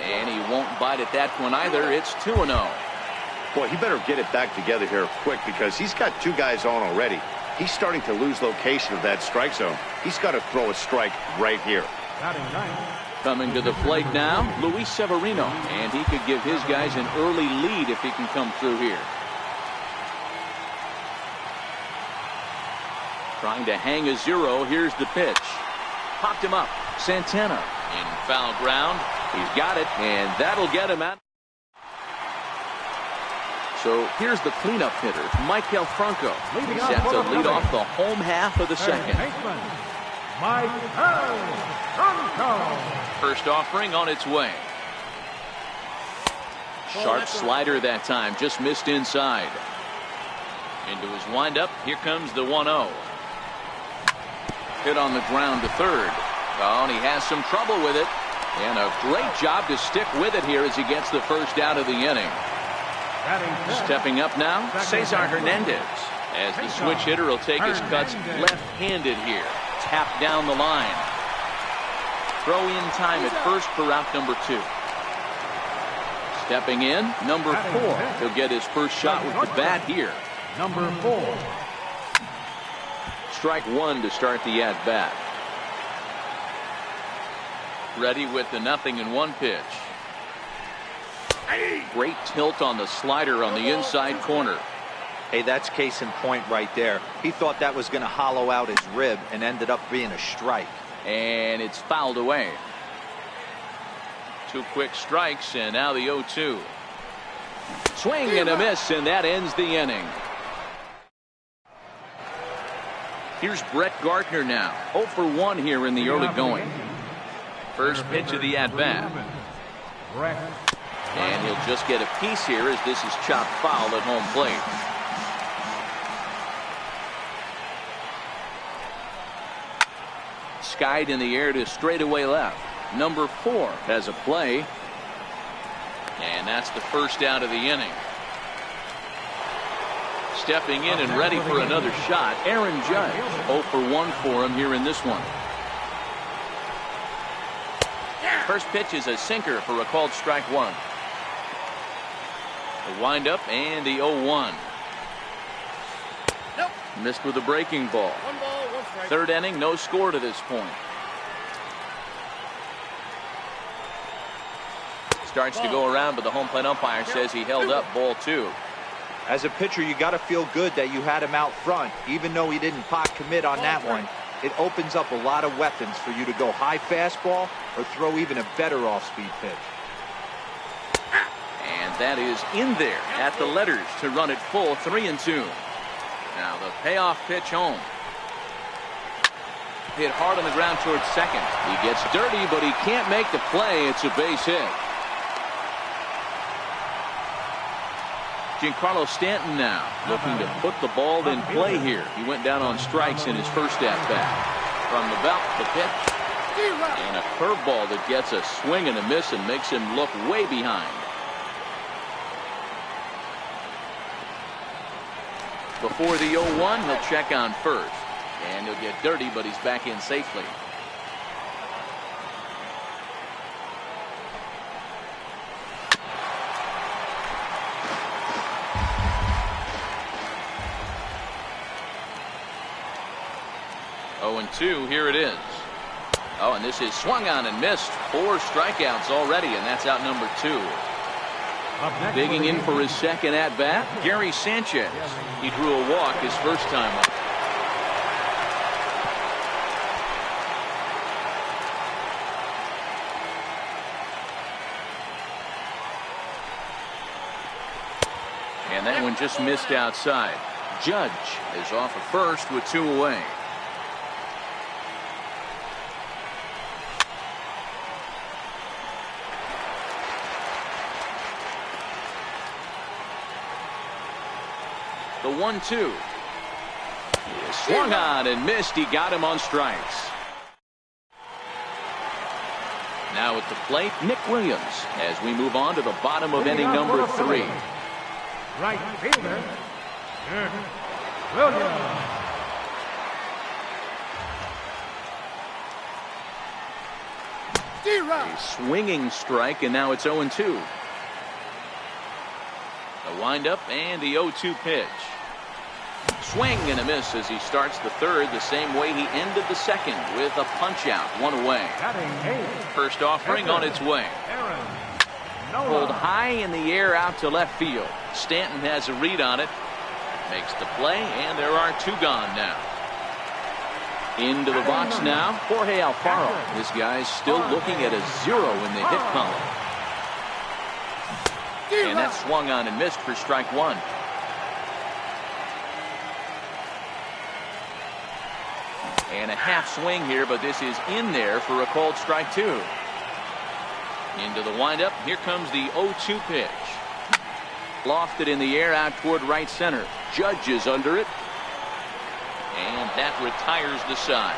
And he won't bite at that one either. It's 2-0. Boy, he better get it back together here quick because he's got 2 guys on already. He's starting to lose location of that strike zone. He's got to throw a strike right here. Coming to the plate now, Luis Severino. And he could give his guys an early lead if he can come through here. Trying to hang a 0. Here's the pitch. Popped him up. Santana in foul ground. He's got it, and that'll get him out. So here's the cleanup hitter, Michael Franco. He's set to lead off the home half of the second. First offering on its way. Sharp slider that time, just missed inside. Into his windup, here comes the 1-0. Hit on the ground to third. Oh, and he has some trouble with it. And a great job to stick with it here as he gets the first out of the inning. Stepping up now, Cesar Hernandez. As the switch hitter will take his cuts left-handed here. Tap down the line. Throw in time at first for out number 2. Stepping in, number 4. He'll get his first shot with the bat here. Number 4. Strike 1 to start the at-bat. Ready with the 0-1 pitch. Great tilt on the slider on the inside corner. Hey, that's case in point right there. He thought that was going to hollow out his rib and ended up being a strike. And it's fouled away. 2 quick strikes, and now the 0-2. Swing and a miss, and that ends the inning. Here's Brett Gardner now. 0 for 1 here in the early going. First pitch of the at-bat. And he'll just get a piece here as this is chopped foul at home plate. Skied in the air to straightaway left. Number 4 has a play. And that's the first out of the inning. Stepping in and ready for another shot, Aaron Judge. 0 for 1 for him here in this one. First pitch is a sinker for a called strike 1. The windup and the 0-1. Nope. Missed with a breaking ball. 1 ball, 1 strike. Third inning, no score to this point. Starts to go around, but the home plate umpire says he held up ball 2. As a pitcher, you got to feel good that you had him out front, even though he didn't pot commit on that one. It opens up a lot of weapons for you to go high fastball or throw even a better off-speed pitch. And that is in there at the letters to run it full. 3-2. Now the payoff pitch home. Hit hard on the ground towards second. He gets dirty, but he can't make the play. It's a base hit. Giancarlo Stanton now looking to put the ball in play here. He went down on strikes in his first at-bat. From the belt, the pitch. And a curveball that gets a swing and a miss and makes him look way behind. Before the 0-1, he'll check on first. And he'll get dirty, but he's back in safely. Oh, and 2, here it is. Oh, and this is swung on and missed. 4 strikeouts already, and that's out number 2. Digging in for his second at-bat, Gary Sanchez. He drew a walk his first time up. And that one just missed outside. Judge is off at first with 2 away. The 1-2. Swung on and missed. He got him on strikes. Now at the plate, Nick Williams as we move on to the bottom of inning number 3. Right fielder, Williams. A swinging strike, and now it's 0-2. The windup and the 0-2 pitch. Swing and a miss as he starts the third the same way he ended the second with a punch out, 1 away. First offering on its way. Pulled high in the air out to left field. Stanton has a read on it. Makes the play, and there are 2 gone now. Into the box now, Jorge Alfaro. This guy's still looking at a 0 in the hit column. And that swung on and missed for strike 1. And a half swing here, but this is in there for a called strike 2. Into the windup. Here comes the 0-2 pitch. Lofted in the air out toward right center. Judge is under it. And that retires the side.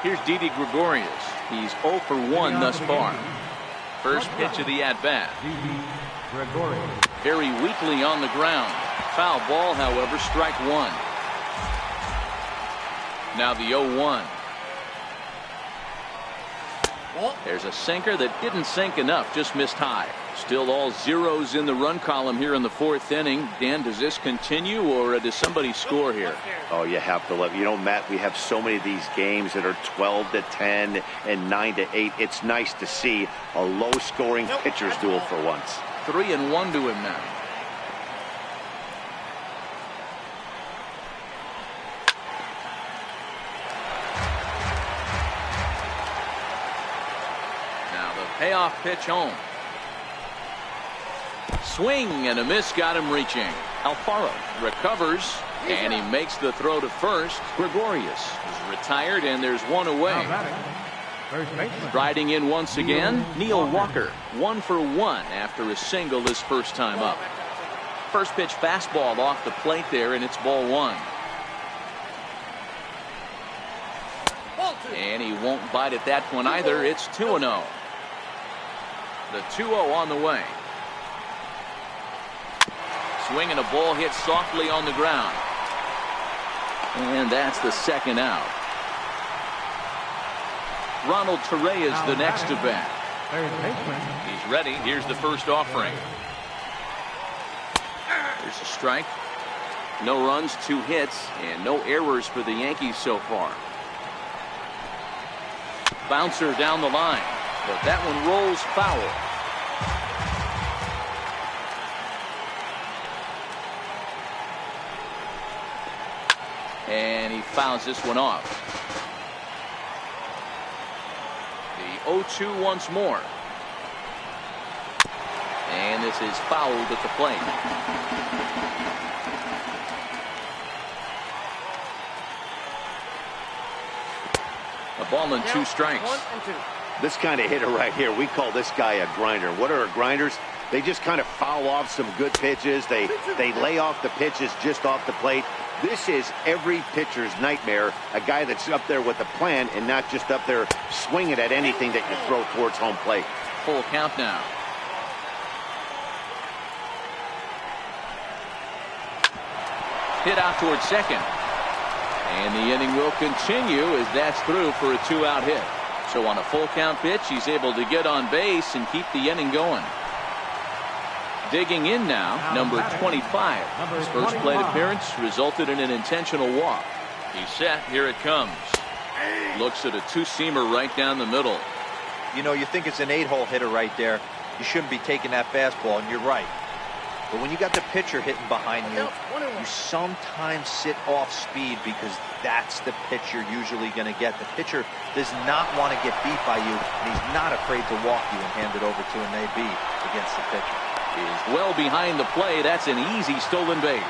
Here's Didi Gregorius. He's 0 for 1 thus far. First pitch of the at-bat. Very weakly on the ground. Foul ball, however, strike 1. Now the 0-1. There's a sinker that didn't sink enough, just missed high. Still all zeros in the run column here in the 4th inning. Dan, does this continue, or does somebody score here? Oh, you have to love. You know, Matt, we have so many of these games that are 12-10 and 9-8. It's nice to see a low-scoring pitcher's duel for once. 3-1 to him now. Payoff pitch home. Swing and a miss got him reaching. Alfaro recovers and he makes the throw to first. Gregorius is retired and there's 1 away. Riding in once again, Neil Walker. 1 for 1 after a single his first time up. First pitch fastball off the plate there, and it's ball 1. And he won't bite at that one either. It's 2-0. The 2-0 on the way. Swing and a ball hit softly on the ground. And that's the second out. Ronald Torreyes the next to bat. He's ready. Here's the first offering. There's a strike. No runs, 2 hits, and no errors for the Yankees so far. Bouncer down the line. But that one rolls foul. And he fouls this one off. The 0-2 once more. And this is fouled at the plate. A ball and 2 strikes. 1 and 2. This kind of hitter right here, we call this guy a grinder. What are grinders? They just kind of foul off some good pitches. They lay off the pitches just off the plate. This is every pitcher's nightmare, a guy that's up there with a plan and not just up there swinging at anything that you throw towards home plate. Full count now. Hit out towards second. And the inning will continue as that's through for a 2-out hit. So on a full count pitch, he's able to get on base and keep the inning going. Digging in now, number 25. His first plate appearance resulted in an intentional walk. He's set. Here it comes. Looks at a 2-seamer right down the middle. You know, you think it's an 8-hole hitter right there. You shouldn't be taking that fastball, and you're right. But when you got the pitcher hitting behind you, you sometimes sit off speed because that's the pitch you're usually going to get. The pitcher does not want to get beat by you, and he's not afraid to walk you and hand it over to an AB against the pitcher. Is well behind the play. That's an easy stolen base.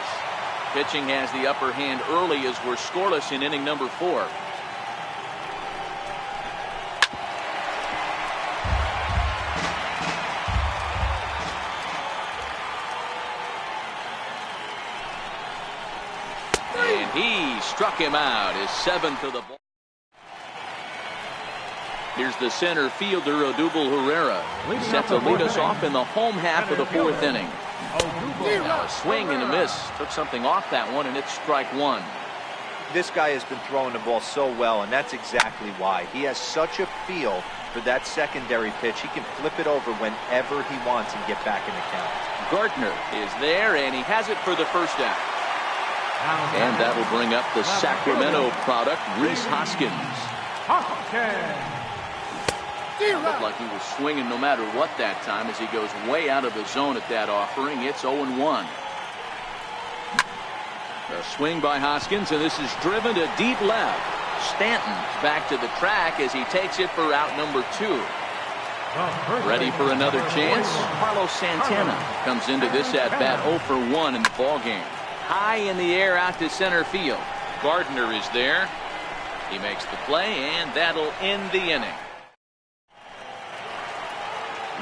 Pitching has the upper hand early as we're scoreless in inning number 4. And he struck him out. His 7th of the ball. Here's the center fielder, Odubel Herrera. Set to lead us off in the home half of the 4th inning. Now a swing and a miss. Took something off that one, and it's strike 1. This guy has been throwing the ball so well, and that's exactly why. He has such a feel for that secondary pitch. He can flip it over whenever he wants and get back in the count. Gardner is there, and he has it for the first out. And that'll bring up the Sacramento product, Rhys Hoskins. Looked like he was swinging no matter what that time as he goes way out of the zone at that offering. It's 0-1. A swing by Hoskins, and this is driven to deep left. Stanton back to the track as he takes it for out number 2. Ready for another chance? Carlos Santana comes into this at-bat 0 for 1 in the ballgame. High in the air out to center field. Gardner is there. He makes the play, and that'll end the inning.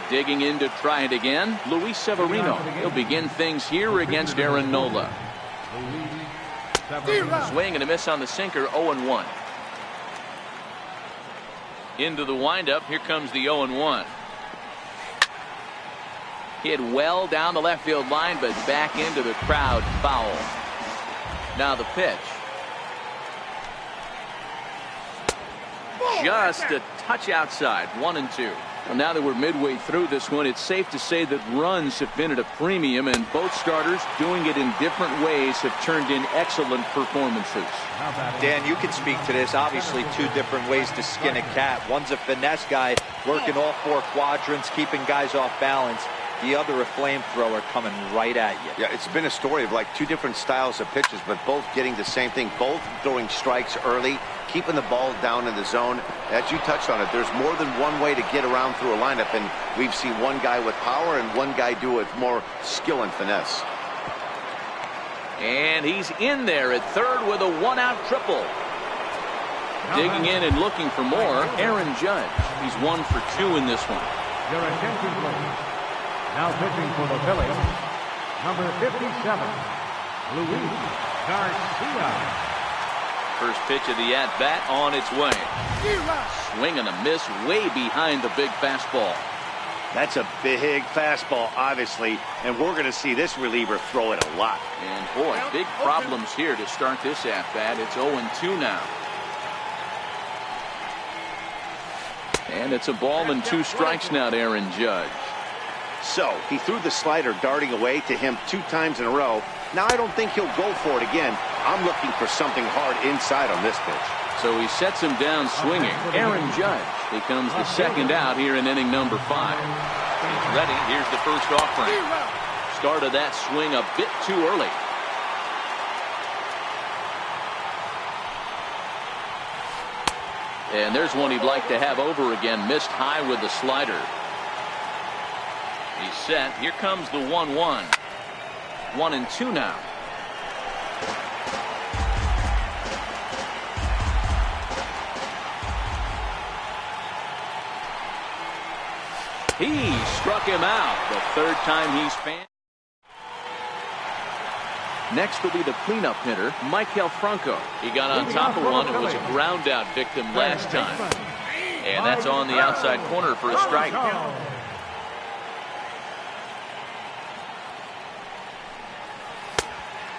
Digging in to try it again, Luis Severino. He'll begin things here against Aaron Nola. Swing and a miss on the sinker, 0-1. Into the windup, here comes the 0-1. Hit well down the left field line, but back into the crowd, foul. Now the pitch. Just a touch outside, 1-2. Well, now that we're midway through this one, it's safe to say that runs have been at a premium, and both starters, doing it in different ways, have turned in excellent performances. Dan, you can speak to this. Obviously, 2 different ways to skin a cat. One's a finesse guy, working all 4 quadrants, keeping guys off balance. The other, a flamethrower coming right at you. Yeah, it's been a story of like 2 different styles of pitches, but both getting the same thing. Both throwing strikes early, keeping the ball down in the zone. As you touched on it, there's more than one way to get around through a lineup, and we've seen one guy with power and one guy do it with more skill and finesse. And he's in there at third with a 1-out triple. Digging in and looking for more, Aaron Judge. He's 1 for 2 in this one. Your attention, please. Now pitching for the Phillies, number 57, Luis Garcia. First pitch of the at-bat on its way. Swing and a miss way behind the big fastball. That's a big fastball, obviously, and we're going to see this reliever throw it a lot. And boy, big problems here to start this at-bat. It's 0-2 now. And it's a ball and 2 strikes now to Aaron Judge. So he threw the slider darting away to him 2 times in a row. Now I don't think he'll go for it again. I'm looking for something hard inside on this pitch. So he sets him down swinging. Aaron Judge becomes the second out here in inning number 5. He's ready. Here's the first offering. Started that swing a bit too early. And there's one he'd like to have over again. Missed high with the slider. He's set. Here comes the 1-1. 1-2 now. He struck him out. The third time he's fanned. Next will be the cleanup hitter, Michael Franco. He got on top of one and was a ground out victim last time. And that's on the outside corner for a strike.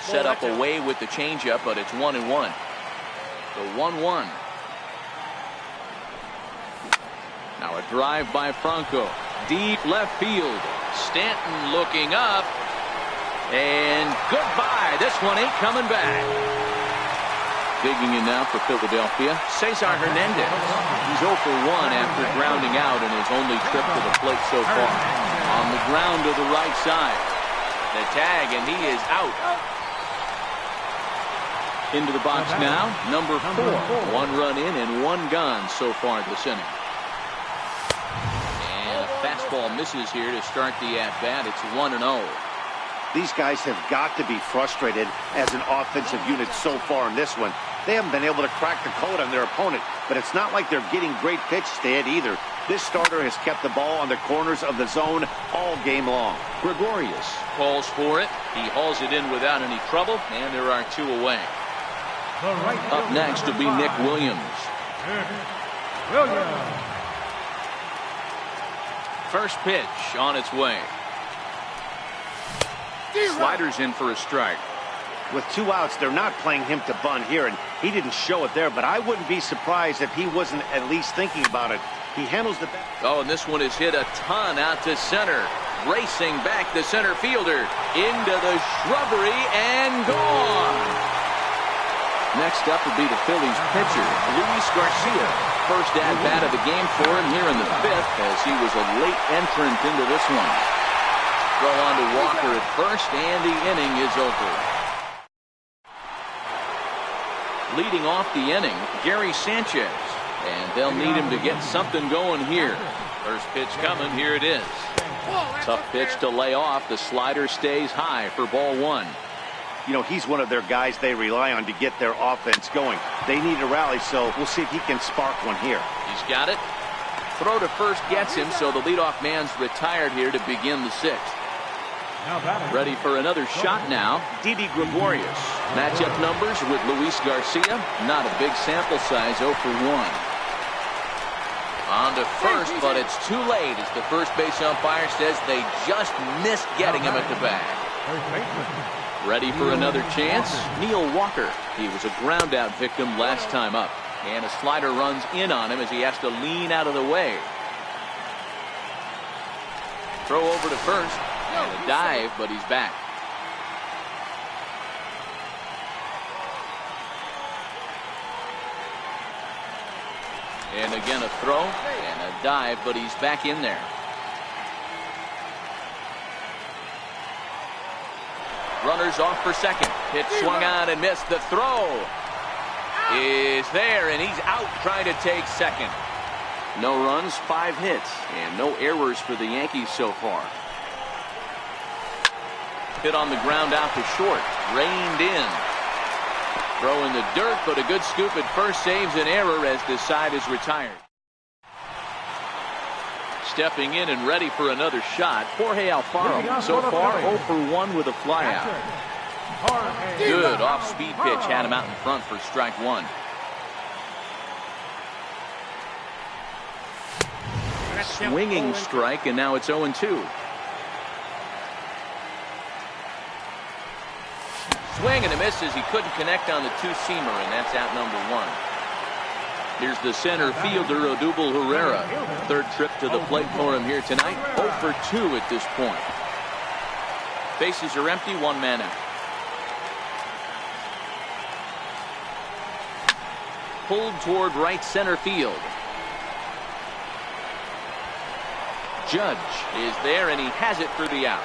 Set up away with the changeup, but it's 1-1. The 1-1. Now a drive by Franco. Deep left field. Stanton looking up. And goodbye. This one ain't coming back. Digging in now for Philadelphia, Cesar Hernandez. He's 0 for 1 after grounding out in his only trip to the plate so far. On the ground to the right side. The tag, and he is out. Into the box now, number 4. 1 run in and 1 gone so far this inning. And a fastball misses here to start the at-bat. It's 1-0. These guys have got to be frustrated as an offensive unit so far in this one. They haven't been able to crack the code on their opponent, but it's not like they're getting great pitches to hit either. This starter has kept the ball on the corners of the zone all game long. Gregorius calls for it. He hauls it in without any trouble, and there are 2 away. Up next will be Nick Williams. First pitch on its way. Sliders in for a strike. With 2 outs, they're not playing him to bunt here, and he didn't show it there, but I wouldn't be surprised if he wasn't at least thinking about it. He handles the bat. Oh, and this one is hit a ton out to center. Racing back the center fielder into the shrubbery and gone. Next up will be the Phillies pitcher, Luis Garcia. First at-bat of the game for him here in the 5th, as he was a late entrant into this one. Throw on to Walker at first, and the inning is over. Leading off the inning, Gary Sanchez. And they'll need him to get something going here. First pitch coming, here it is. Tough pitch to lay off. The slider stays high for ball 1. You know, he's one of their guys they rely on to get their offense going. They need a rally, so we'll see if he can spark one here. He's got it. Throw to first gets him, so the leadoff man's retired here to begin the 6th. Ready for another shot now, Didi Gregorius. Matchup numbers with Luis Garcia. Not a big sample size, 0 for 1. On to first, but it's too late as the first base umpire says they just missed getting him at the bag. Ready for another chance, Neil Walker. He was a ground out victim last time up. And a slider runs in on him as he has to lean out of the way. Throw over to first. And a dive, but he's back. And again a throw and a dive, but he's back in there. Runners off for second. Pitch swung on and missed. The throw is there, and he's out trying to take second. No runs, 5 hits, and no errors for the Yankees so far. Hit on the ground out to short. Reined in. Throw in the dirt, but a good scoop at first saves an error as this side is retired. Stepping in and ready for another shot, Jorge Alfaro. So far 0 for 1 with a flyout. Good off-speed pitch had him out in front for strike 1. Swinging strike, and now it's 0-2. Swing and a miss as he couldn't connect on the 2-seamer, and that's out number 1. Here's the center fielder, Odubel Herrera. Third trip to the plate for him here tonight. 0 for 2 at this point. Bases are empty, 1 man out. Pulled toward right center field. Judge is there, and he has it for the out.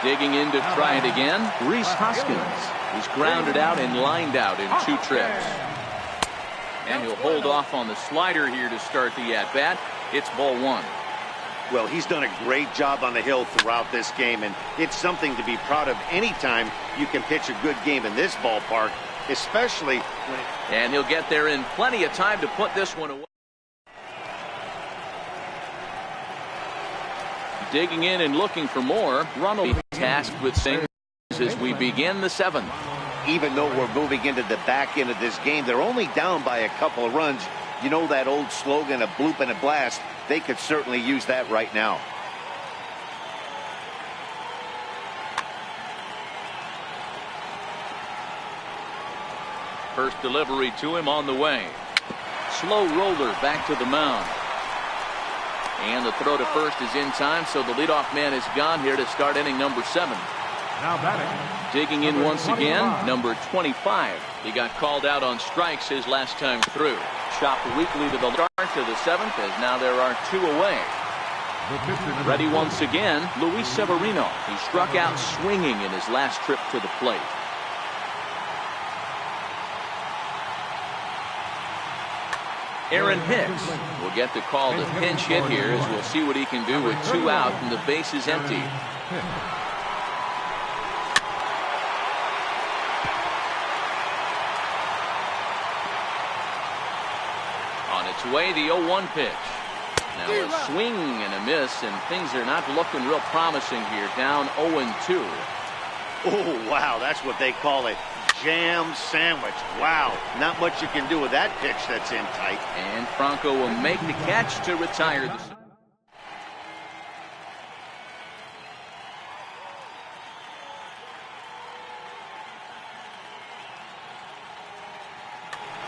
Digging in to try it again, Rhys Hoskins. He's grounded out and lined out in 2 trips. And he'll hold off on the slider here to start the at-bat. It's ball 1. Well, he's done a great job on the hill throughout this game, and it's something to be proud of anytime you can pitch a good game in this ballpark, especially when... And he'll get there in plenty of time to put this one away. Digging in and looking for more. Ronald tasked with things as we begin the 7th. Even though we're moving into the back end of this game, they're only down by a couple of runs. You know that old slogan, a bloop and a blast? They could certainly use that right now. First delivery to him on the way. Slow roller back to the mound. And the throw to first is in time, so the leadoff man is gone here to start inning number 7. Now batting. Digging in once again, number 25. He got called out on strikes his last time through. Chopped weakly to the start to the 7th, as now there are 2 away. Ready once again, Luis Severino. He struck out swinging in his last trip to the plate. Aaron Hicks will get the call to pinch hit here, as we'll see what he can do with 2 out and the base is empty. On its way, the 0-1 pitch. Now a swing and a miss, and things are not looking real promising here. Down 0-2. Oh, wow, that's what they call it. Jam sandwich. Wow, not much you can do with that pitch that's in tight. And Franco will make the catch to retire the...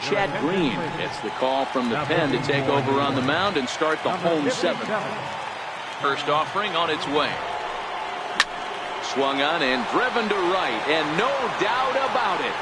Chad Green gets the call from the pen to take over on the mound and start the home 7th. First offering on its way. Swung on and driven to right, and no doubt about it,